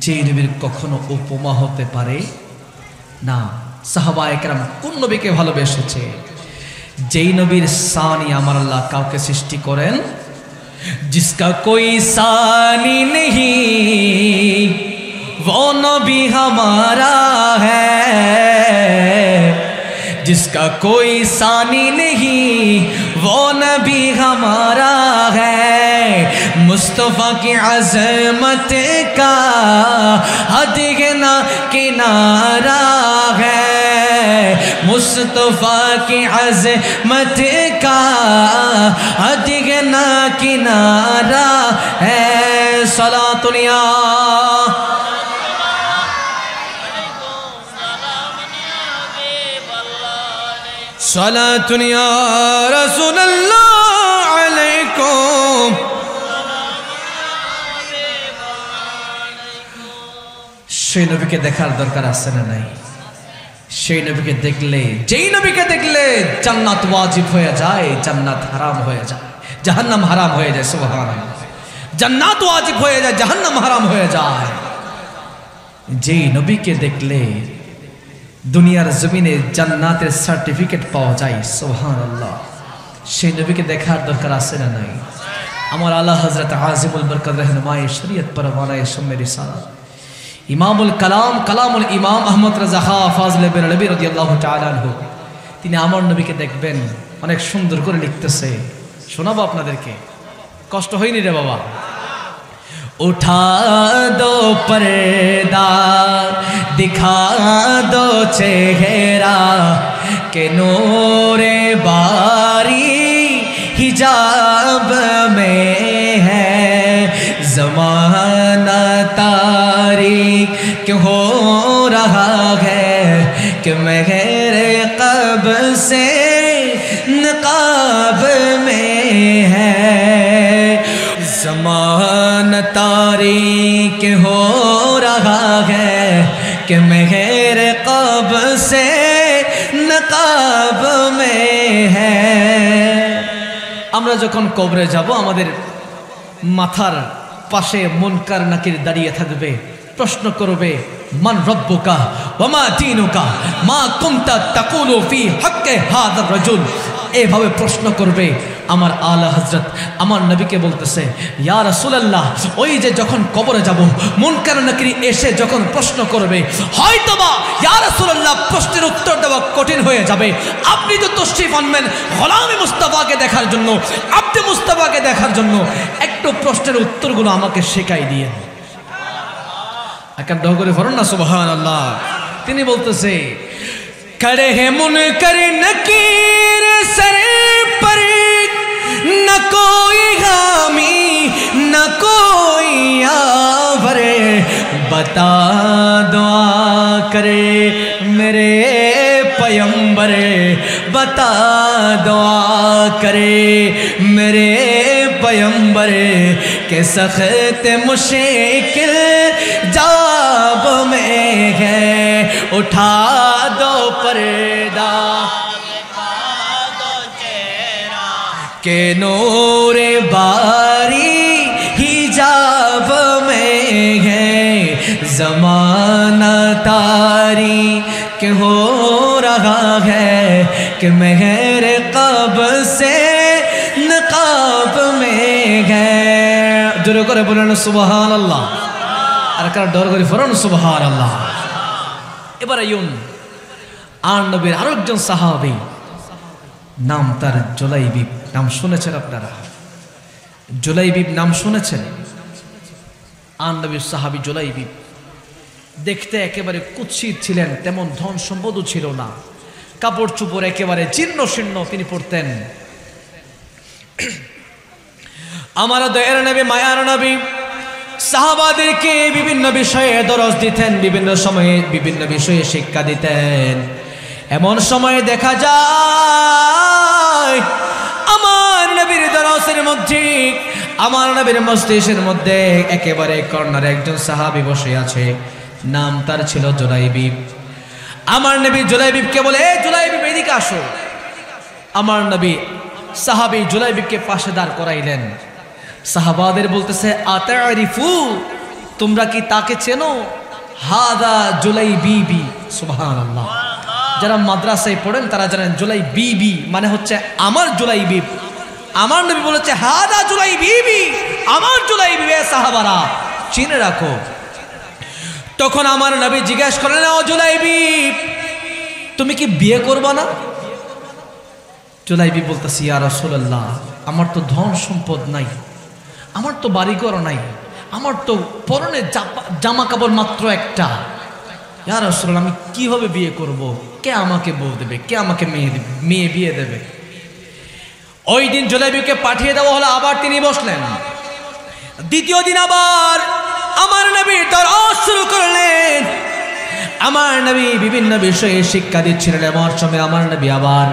যে নবীর কখনো উপমা হতে পারে না? সাহাবায়ে কেরাম কোন নবীকে ভালোবেসেছে? যেই নবীর সানি আমার আল্লাহ কাউকে সৃষ্টি করেন, जिसका कोई सानी नहीं वो नबी हमारा है, जिसका कोई सानी नहीं वो नबी हमारा है। मुस्तफ़ा की अज़मत का हद ना किनारा है, मुस्तफ़ा की अज़मत का हद ना किनारा है। सलातुनिया सलातुनिया रसूलल्लाह अलैकुम। সেই নবীকে দেখার দরকার আছে না নাই? সেই নবীকে দেখলে, যেই নবীকে দেখলে জান্নাত ওয়াজিব হয়ে যায়, জান্নাত হারাম হয়ে যায়, জাহান্নাম হারাম হয়ে যায়। সুবহানাল্লাহ। জান্নাত ওয়াজিব হয়ে যায়, জাহান্নাম হারাম হয়ে যায়। যেই নবীকে দেখলে দুনিয়ার জমিনে জান্নাতের সার্টিফিকেট পাওয়া যায়। সুবহানাল্লাহ। সেই নবীকে দেখার দরকার আছে না নাই? আমার আলা হযরত আজিমুল বরকত रहनुमाए শরীয়ত পরওয়ানায়ে সুম্মে রিসালাত ইমামুল কালাম কালামুল ইমাম আহমদ রাজা খাঁ ফাজলে বেরলভী রাদিয়াল্লাহু তাআলা আনহু, তিনি আমার নবীকে দেখবেন, অনেক সুন্দর করে লিখতেছে, শোনাবো আপনাদেরকে, কষ্ট হয়নি রে বাবা। उठा दो पर्दा दिखा दो चेहरा के नूरे बारी हिजाब में है, ज़माना तारीक हो रहा है कि मेरे क़ब से नक़ाब में है, ज़माना तारीक हो रहा है कि मेरे क़ब से नक़ाब में है। আমরা যখন কবরে যাব, আমাদের মাথার পাশে মুনকার নাকির দাঁড়িয়ে থাকবে, প্রশ্ন করবে, মান রব্বুকা ওয়া মা দীনুকা মা কুনতা তাকুলু ফি হাক্কি হাযা রাজুল। এভাবে প্রশ্ন করবে। আমার আলা হযরত আমার নবীকে বলতেছে, ইয়া রাসূলুল্লাহ, ওই যে যখন কবরে যাব, মুনকার নাকির এসে যখন প্রশ্ন করবে, হয়তোবা ইয়া রাসূলুল্লাহ প্রশ্নের উত্তর দেওয়া কঠিন হয়ে যাবে। আপনি তো তশরিফ আনবেন গোলামে মুস্তাফাকে দেখার জন্য, আব্দে মুস্তাফাকে দেখার জন্য, একটু প্রশ্নের উত্তরগুলো আমাকে শেখাই দিয়ে। এখন দোয়া করে পড়ুন না সুবহানাল্লাহ। তিনি বলতেছে, खड़े हैं मुनकर नकीर सर पर, न कोई हामी न कोई आवर, बता दुआ करे मेरे पैगंबर, बता दुआ करे मेरे पैगंबर के सख्त मुश्किल जाब में है, उठा दो पर्दा के नूरे बारी हिजाब में है, ज़माना तारीक हो रहा है कि मेरे क़ब से नक़ाब में है। জোরে করে বলেন সুবহানাল্লাহ। আর কার ডর করে ফরন সুবহানাল্লাহ। এবার আইন আর নবীর আরো একজন সাহাবী, নাম তার জুলাইবিব। নাম শুনেছেন আপনারা? জুলাইবিব নাম শুনেছেন? আর নবীর সাহাবী জুলাইবিব দেখতে একেবারে কুৎসিত ছিলেন, তেমন ধন সম্পদও ছিল না, কাপড় চোপড় একেবারে জীর্ণ শীর্ণ তিনি পরতেন। আমার দয়ার নবী, মায়ার নবী সাহাবাদেরকে বিভিন্ন বিষয়ে দরস দিতেন, বিভিন্ন সময়ে বিভিন্ন বিষয়ে শিক্ষা দিতেন। এমন সময় দেখা যায় আমার নবীর দরজের মধ্যে, আমার নবীর মজলিসের মধ্যে একেবারে কর্নারে একজন সাহাবী বসে আছে। নাম তার ছিল জুলাইবিব। আমার নবী জুলাইবিবকে বলে, এ জুলাইবিব এদিকে আসো। আমার নবী সাহাবী জুলাইবিবকে পাশে দাঁড় করাইলেন। সাহাবাদের বলতেছে, আতারিফু, তোমরা কি তাকে চেনো? হাদা জুলাইবিবি। সুবহানাল্লাহ। যারা মাদ্রাসায় পড়েন তারা জানেন জুলাইবিবি মানে হচ্ছে আমার জুলাইবিব। আমার নবী বলেছে, হাদা জুলাইবিবি, আমার জুলাইবিব। সাহাবারা চিনে রাখো। তখন আমার নবী জিজ্ঞেস করলেন, ও জুলাইবিব, তুমি কি বিয়ে করবা না? জুলাইবিব বলতেছি, ইয়া রাসূলুল্লাহ, আমার তো ধন সম্পদ নাই, আমার তো বাড়িঘর নাই, আমার তো পরনে জামা কাপড় মাত্র একটা। ইয়া রাসূলুল্লাহ, আমি কিভাবে বিয়ে করব? কে আমাকে বউ দেবে? কে আমাকে মেয়ে বিয়ে দেবে? ওই দিন জুলাইবিবকে পাঠিয়ে দেওয়া হলো। আবার তিনি বসলেন। দ্বিতীয় দিন আবার আমার নবী দরজ শুরু করলেন। আমার নবী বিভিন্ন বিষয়ে শিক্ষা দিচ্ছিলেন। এমন সময় আমার নবী আবার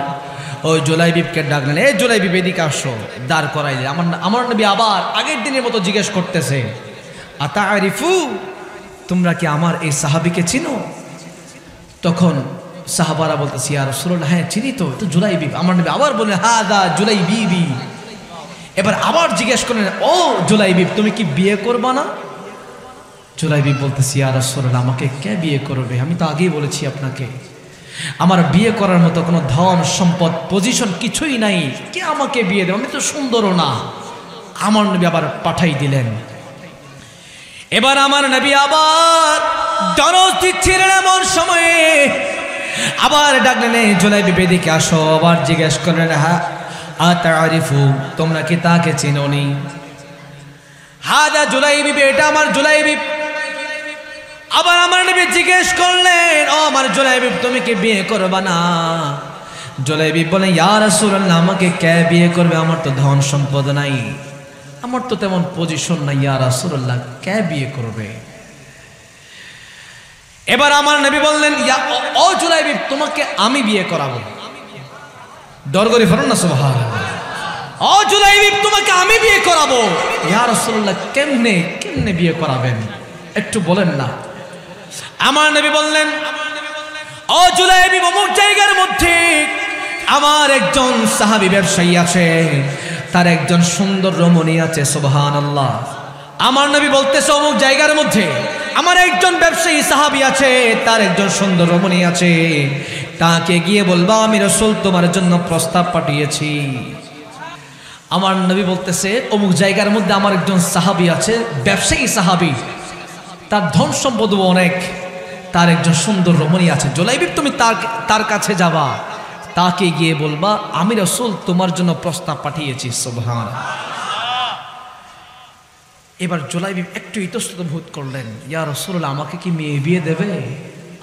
ওই জুলাইবিবকে ডাকলেন, এই জুলাইবিব এদিকে আসো। দাঁড় করাইলে আমার নবী আবার আগের দিনের মতো জিজ্ঞেস করতেছে, আতারিফু, তোমরা কি আমার এই সাহাবীকে চিনো? তখন সাহাবারা বলতেছি, ইয়া রাসূলুল্লাহ, হ্যাঁ চিনি তো, তো জুলাইবিব। আমার নবী আবার বললেন, হাদা জুলাইবিবি। এবার আবার জিজ্ঞেস করলেন, ও জুলাইবিব, তুমি কি বিয়ে করবা না? জুলাইবিব বলতেছি, ইয়া রাসূলুল্লাহ, আমাকে কে বিয়ে করবে? আমি তো আগেই বলেছি আপনাকে, আমার বিয়ে করার মতো কোনো ধন সম্পদ পজিশন কিছুই নাই, কে আমাকে বিয়ে দেবে? আমি তো সুন্দরও না। আমার নবী আবার পাঠাই দিলেন। এবার আমার নবী আবার দরজ দিচ্ছিলেন। এমন সময়ে আবার ডাকলেন, জুলাইবিব এদিকে আসো। আবার জিজ্ঞেস করলেন, হ্যাঁ আতারিফু, তোমরা কি তাকে চিনোনি? হাদা জুলাইবিব, এটা আমার জুলাইবিব। আবার আমার নবী জিজ্ঞেস করলেন, ও আমার জুলাইবিব, তুমি কি বিয়ে করবা না? জুলাইবিব বলেন, ইয়া রাসূলুল্লাহ, আমাকে কে বিয়ে করবে? আমার তো ধন সম্পদ নাই, আমার তো তেমন পজিশন নাই, ইয়া রাসূলুল্লাহ, কে বিয়ে করবে? এবার আমার নবী বললেন, ও জুলাইবিব, তোমাকে আমি বিয়ে করাবো। দরগরি ফরন না সুবহানাল্লাহ। ও জুলাইবিব, তোমাকে আমি বিয়ে করাবো। ইয়া রাসূলুল্লাহ, কেমনে কেমনে বিয়ে করাবেন একটু বলেন না। আমার নবী বললেন, ও জুলাইবিব, অমুক জায়গার মধ্যে আমার একজন সাহাবী ব্যবসায়ী আছে, তার একজন সুন্দর রমণী আছে। সুবহানাল্লাহ। আমার নবী বলতেছে, অমুক জায়গার মধ্যে আমার একজন ব্যবসায়ী সাহাবী আছে, তার একজন সুন্দর রমণী আছে, তাকে গিয়ে বলবা আমি রাসূল তোমার জন্য প্রস্তাব পাঠিয়েছি। আমার নবী বলতেছে, অমুক জায়গার মধ্যে আমার একজন সাহাবী আছে, ব্যবসায়ী সাহাবী, তার ধন সম্পদ অনেক, তার একজন সুন্দর রমণী আছে। জুলাইবিব, তুমি তার কাছে যাবা, তাকে গিয়ে বলবা আমি রাসূল তোমার জন্য প্রস্তাব পাঠিয়েছি। সুবহানাল্লাহ। এবার জুলাইবিব একটু ইতস্তত বোধ করলেন, ইয়া রাসূলুল্লাহ, আমাকে কি মেয়ে বিয়ে দেবে?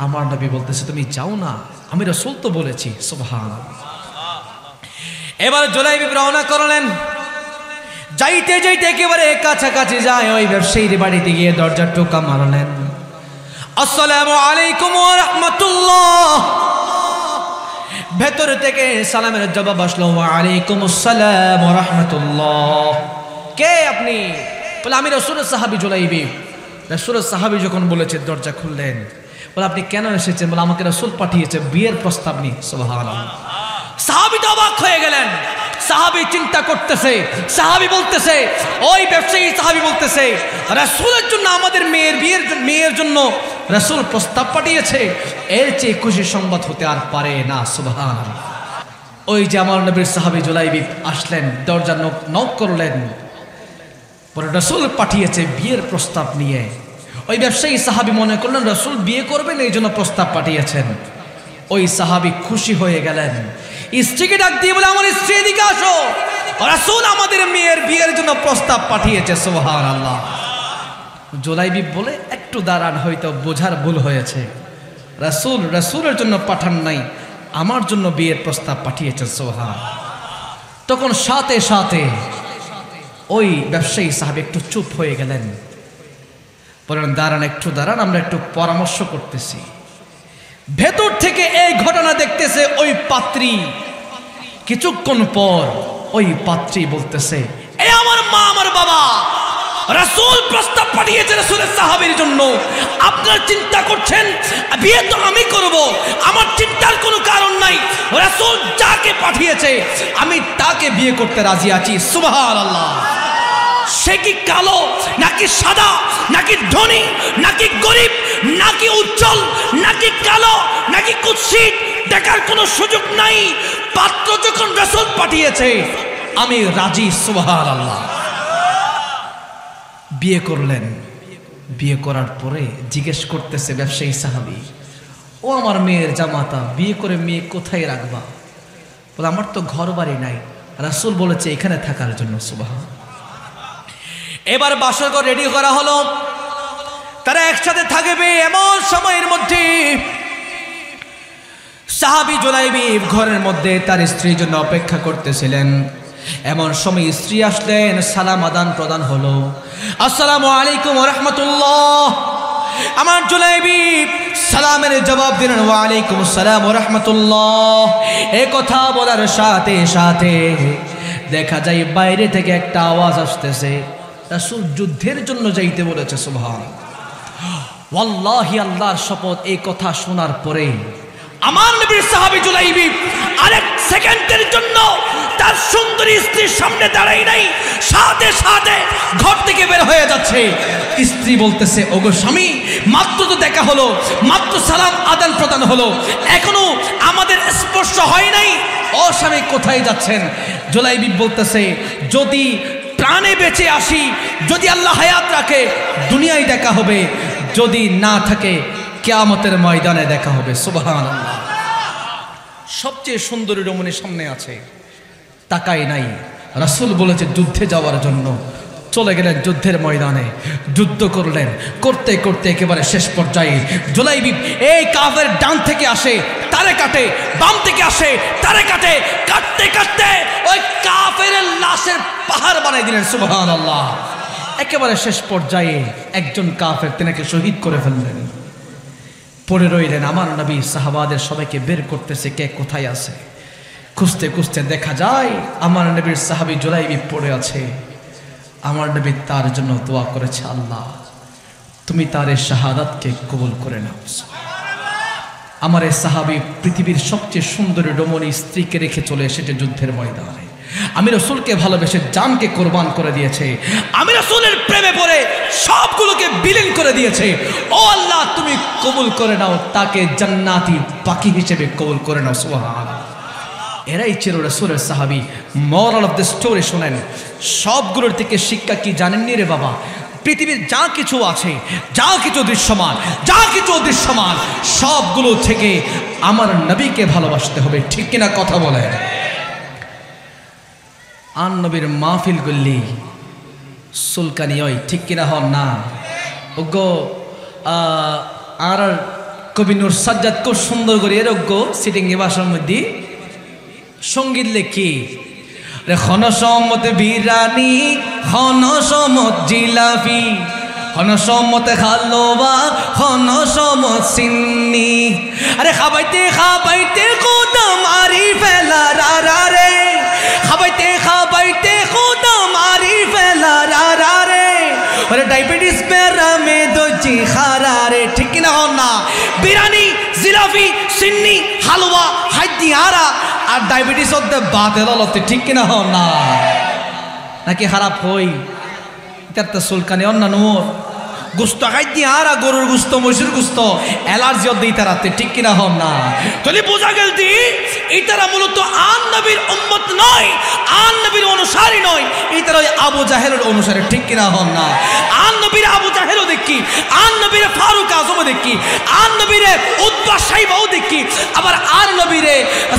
আমার নবী বলতেছে, তুমি যাও না, আমি রাসূল তো বলেছি। সুবহানাল্লাহ। এবার জুলাইবিব রওনা করলেন। যাইতে যাইতে একেবারে কাছাকাছি যায় ওই ব্যবসায়ীর বাড়িতে গিয়ে দরজার টোকা মারলেন, আসসালামু আলাইকুম ওয়া রাহমাতুল্লাহ। ভেতর থেকে সালামের জবাব আসলো, ওয়া আলাইকুম আসসালাম ওয়া রাহমাতুল্লাহ। কে আপনি? বলে, আমি রাসূলের সাহাবী জুলাইবিব। রাসূলের সাহাবী যখন বলেছে, দরজা খুললেন। বলে, আপনি কেন এসেছেন? বলে, আমাকে রাসূল পাঠিয়েছে বিয়ের প্রস্তাব নিয়ে। সুবহানাল্লাহ। সাহাবী তো অবাক হয়ে গেলেন। সাহাবী চিন্তা করতেছে, সাহাবী বলতেছে, ওই ব্যবসায়ী সাহাবী বলতেছে, রাসূলের জন্য আমাদের মেয়ের জন্য রাসূল প্রস্তাব পাঠিয়েছে, এর চেয়ে খুশি সংবাদ হতে আর পারে না। সুবহানাল্লাহ। ওই যে আমার নবীর সাহাবী জুলাইবিব আসলেন, দরজা নক করলেন, পরে রাসূল পাঠিয়েছে বিয়ের প্রস্তাব নিয়ে। ওই ব্যবসায়ী সাহাবী মনে করলেন রাসূল বিয়ে করবেন, এই জন্য প্রস্তাব পাঠিয়েছেন। ওই সাহাবী খুশি হয়ে গেলেন, স্ত্রীকে ডাক দিয়ে বলে, আমার স্ত্রী এদিকে আসো, রাসূল আমাদের মেয়ের বিয়ের জন্য প্রস্তাব পাঠিয়েছে। সুবহানাল্লাহ। জুলাইবিব বলে, একটু দাঁড়ান, হয়তো বোঝার ভুল হয়েছে, রাসূলের জন্য পাঠান নাই, আমার জন্য বিয়ের প্রস্তাব পাঠিয়েছেন। সুবহানাল্লাহ। তখন সাথে সাথে ওই ব্যবসায়ী সাহাবী একটু চুপ হয়ে গেলেন। বলেন, দাঁড়ান, একটু দাঁড়ান, আমরা একটু পরামর্শ করতেছি। ভেতর থেকে এই ঘটনা দেখতেছে ওই পাত্রী। কিছুক্ষণ পর ওই পাত্রী বলতেছে, এ আমার মা, আমার বাবা, রাসূল প্রস্তাব পাঠিয়েছে রাসূলের সাহাবীর জন্য। আপনারা চিন্তা করছেন বিয়ে তো আমি করব, আমার চিন্তার কোনো কারণ নাই। রাসূল যাকে পাঠিয়েছে আমি তাকে বিয়ে করতে রাজি আছি। সুবহানাল্লাহ। সে কি কালো নাকি সাদা, নাকি ধনী নাকি গরিব, নাকি উজ্জ্বল নাকি কালো নাকি কুৎসিত, দেখার কোনো সুযোগ নাই। পাত্র যখন রাসূল পাঠিয়েছে আমি রাজি। সুবহানাল্লাহ। বিয়ে করলেন। বিয়ে করার পরে জিজ্ঞেস করতেছে ব্যবসায়ী সাহাবী, ও আমার মেয়ের জামাতা, বিয়ে করে মেয়ে কোথায় রাখবা? বলে, আমার তো ঘর বাড়ি নাই, রাসূল বলেছে এখানে থাকার জন্য। সুবহানাল্লাহ। এবার বাসর ঘর রেডি করা হলো, তারা একসাথে থাকবে। এমন সময়ের মধ্যে সাহাবী জুলাইবিব ঘরের মধ্যে তার স্ত্রীর জন্য অপেক্ষা করতেছিলেন। এমন সময় স্ত্রী আসলেন, সালাম আদান প্রদান হলো। আসসালামু আলাইকুম ওয়া রাহমাতুল্লাহ। আমার জুলাইবিব সালামের জবাব দিলেন, ওয়া আলাইকুম আসসালাম ওয়া রাহমাতুল্লাহ। এই কথা বলার সাথে সাথে দেখা যায় বাইরে থেকে একটা আওয়াজ আসতেছে, রাসূল যুদ্ধের জন্য যাইতে বলেছে। সুবহানাল্লাহ। ওয়াল্লাহি, আল্লাহর শপথ, এই কথা শোনার পরে আমার নবীর সাহাবী জুলাইবিব আরেক সেকেন্ডের জন্য তার সুন্দরী স্ত্রীর সামনে দাঁড়ায় নাই, সাথে সাথে ঘর থেকে বের হয়ে যাচ্ছে। স্ত্রী বলতেছে, ওগো স্বামী, মাত্র তো দেখা হলো, মাত্র সালাম আদান প্রদান হলো, এখনো আমাদের স্পর্শ হয় নাই। ও স্বামী, কোথায় যাচ্ছেন? জুলাইবিব বলতেছে, যদি প্রাণে বেঁচে আসি, যদি আল্লাহ হায়াত রাখে, দুনিয়ায় দেখা হবে, যদি না থাকে কিয়ামতের ময়দানে দেখা হবে। সুবহানাল্লাহ। সবচেয়ে সুন্দরী রমণী সামনে আছে, তাকায় নাই। রাসূল বলেছে যুদ্ধে যাওয়ার জন্য। চলে গেলেন যুদ্ধের ময়দানে, যুদ্ধ করলেন। করতে করতে একেবারে শেষ পর্যায়ে জুলাইবিব এই কাফের ডান থেকে আসে তারে কাটে, বাম থেকে আসে তারে কাটে, কাটতে কাটতে ওই কাফের লাশের পাহাড় বানাই দিলেন। সুবহানাল্লাহ। একেবারে শেষ পর্যায়ে একজন কাফের তেনাকে শহীদ করে ফেললেন। পড়ে রইলেন। আমার নবী সাহাবাদের সবাইকে বের করতেছে, কে কোথায় আছে। খুঁজতে খুঁজতে দেখা যায় আমার নবীর সাহাবী জুলাইবিব পড়ে আছে। আমার নবী তার জন্য দোয়া করেছে, আল্লাহ তুমি তার এই শাহাদাতকে কবুল করে নাও। আমার এই সাহাবী পৃথিবীর সবচেয়ে সুন্দরী রমণী স্ত্রীকে রেখে চলে এসেছে যুদ্ধের ময়দানে। আমি রাসূলকে ভালোবেসে জানকে কোরবান করে দিয়েছে। আমি রাসূলের প্রেমে পড়ে সবগুলোকে বিলীন করে দিয়েছে। ও আল্লাহ, তুমি কবুল করে নাও, তাকে জান্নাতি পাখি হিসেবে কবুল করে নাও। সুবহানাল্লাহ। এরাই ছিল রাসূলের সাহাবী। মোরাল অফ দ্য স্টোরি শোনেন, সবগুলোর থেকে শিক্ষা কি জানেননি রে বাবা? পৃথিবীর যা কিছু আছে, যা কিছু দৃশ্যমান, যা কিছু অদৃশ্যমান, সবগুলো থেকে আমার নবীকে ভালোবাসতে হবে। ঠিক কিনা কথা বলে? আন নবীর মাহফিল গুল্লি সুলকানি ওই, ঠিক কিনা হন না? ওগো আর কবি নূর সাজ্জাদ খুব সুন্দর করে এরজ্ঞ সিটিং এ বাসার মধ্যে সঙ্গীত লেখি রে, খনসমত বিরানি, খনসমত জিলাফি, খনসমত খালোয়া, খনসমত সিন্নি। আরে খাবাইতে খাবাইতে খুদা মারি ফেলা রা রে, খাবাইতে খাবাইতে খুদা মারি ফেলা রা রে। আরে ডায়াবেটিস পেরা মে দজি খারা রে। ঠিক কিনা হন না? বিরানি, জিলাফি, সিন্নি, হালুয়া, হাইদি হারা আর ডায়াবেটিস হতে বাতেল হতে। ঠিক কিনা হন না? নাকি খারাপ হই? এটার তো সুলকানি অন্য নোর গুস্ত খাইতি আর গরুর গুস্ত, মহিষের গুস্ত, অ্যালার্জি অদ্দি তারাতে। ঠিক কিনা হন না? তাহলে বোঝা গেল যে এটারা মূলত আন নবীর উম্মত নয়, আন নবীর অনুসারী নয়, এটারা ওই আবু জাহেলের অনুসারী। ঠিক কিনা হন না? আন নবীর আবু জাহেলও দেখি, আন নবীর ফারুক আজমও দেখি, আন নবীর উতবা সাইবাও দেখি, আবার আর নবীর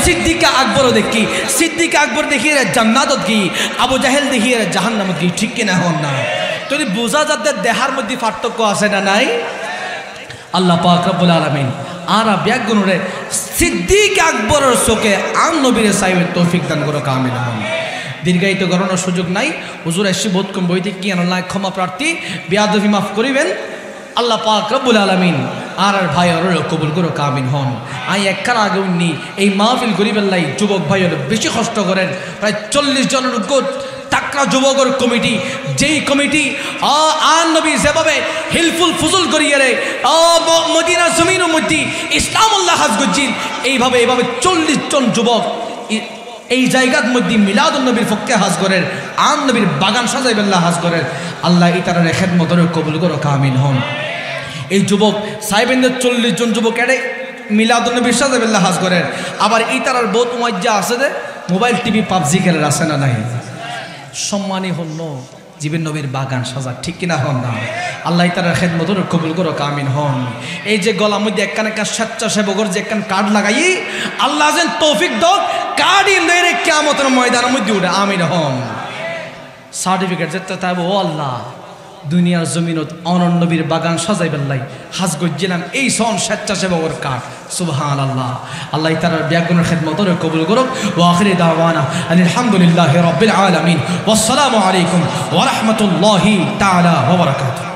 সিদ্দিকা আকবরও দেখি। সিদ্দিকা আকবর দেখি জান্নাতত গি, আবু জাহেল দেখি জাহান্নামত গি। ঠিক কিনা হন না? যদি বোঝা যাতে দেহার মধ্যে পার্থক্য আছে না নাই? আল্লাহ পাক রব্বুল আলামিন আর ব্যাগুণরে সিদ্দিক আকবরের চোখে আন নবীর সাইবের তৌফিক দান করো, কামিল হন। দীর্ঘায়িত করানোর সুযোগ নাই। হুজুর এসে বোধ কম বইতে কি আল্লাহ ক্ষমা প্রার্থী, বেয়াদবি মাফ করিবেন। আল্লাহ পাক রব্বুল আলামিন আর ভাই আর কবুল করো কামিন হন। আই একখান আগে উনি এই মাহফিল গরিবেল্লাই যুবক ভাই বেশি কষ্ট করেন, প্রায় 40 জনের গোট টাকরা যুবকের কমিটি, যেই কমিটি আন নবী যেভাবে হিলফুল ফুজুল করিয়ে রে মদিনা জমিনের মধ্যে ইসলামুল্লাহ হাজ গজ্জিন, এইভাবে 40 জন যুবক এই জায়গার মধ্যে মিলাদুন নবীর পক্ষে হাজ করেন, আন নবীর বাগান সাজাইবেল্লাহ হাজ করেন। আল্লাহ ইতারা রেখের মতন কবুল করো কামিন হন। এই যুবক সাহেবেন্দ্র 40 জন যুবক এড়ে মিলাদুন নবীর সাজাইবেল্লাহ হাজ করেন। আবার ইতারার বহুত মজ্জা আছে যে মোবাইল টিভি পাবজি খেলার আছে না নাই, সম্মানী হল জীবন নবীর বাগান সাজা, ঠিক কিনা হন না? আল্লাহ তার খেদমত কবুল করো কামিন হন। এই যে গলার মধ্যে একখান স্বেচ্ছাসেবকর যে একখান কার্ড লাগাই আল্লাহ যেন তৌফিক দক কার্ড ইন্দ্রে কিয়ামতের ময়দানের মধ্যে উঠে আমিন হন। সার্টিফিকেট যেতে তাইব ও আল্লাহ দুনিয়ার জমিনত অনন্য নবীর বাগান সাজাই বেল্লাই হাজ গজ্জিলাম এই সন স্বেচ্ছাসেবকর কার্ড। সুবহানাল্লাহ। আল্লাহ তাআলার ব্যাগুনের খেদমত কবুল করুক। ওয়া আখিরি দাওয়ানা আলহামদুলিল্লাহি রাব্বিল আলামিন। ওয়াসসালামু আলাইকুম ওয়া রাহমাতুল্লাহি তাআলা ওয়া বারাকাতুহু।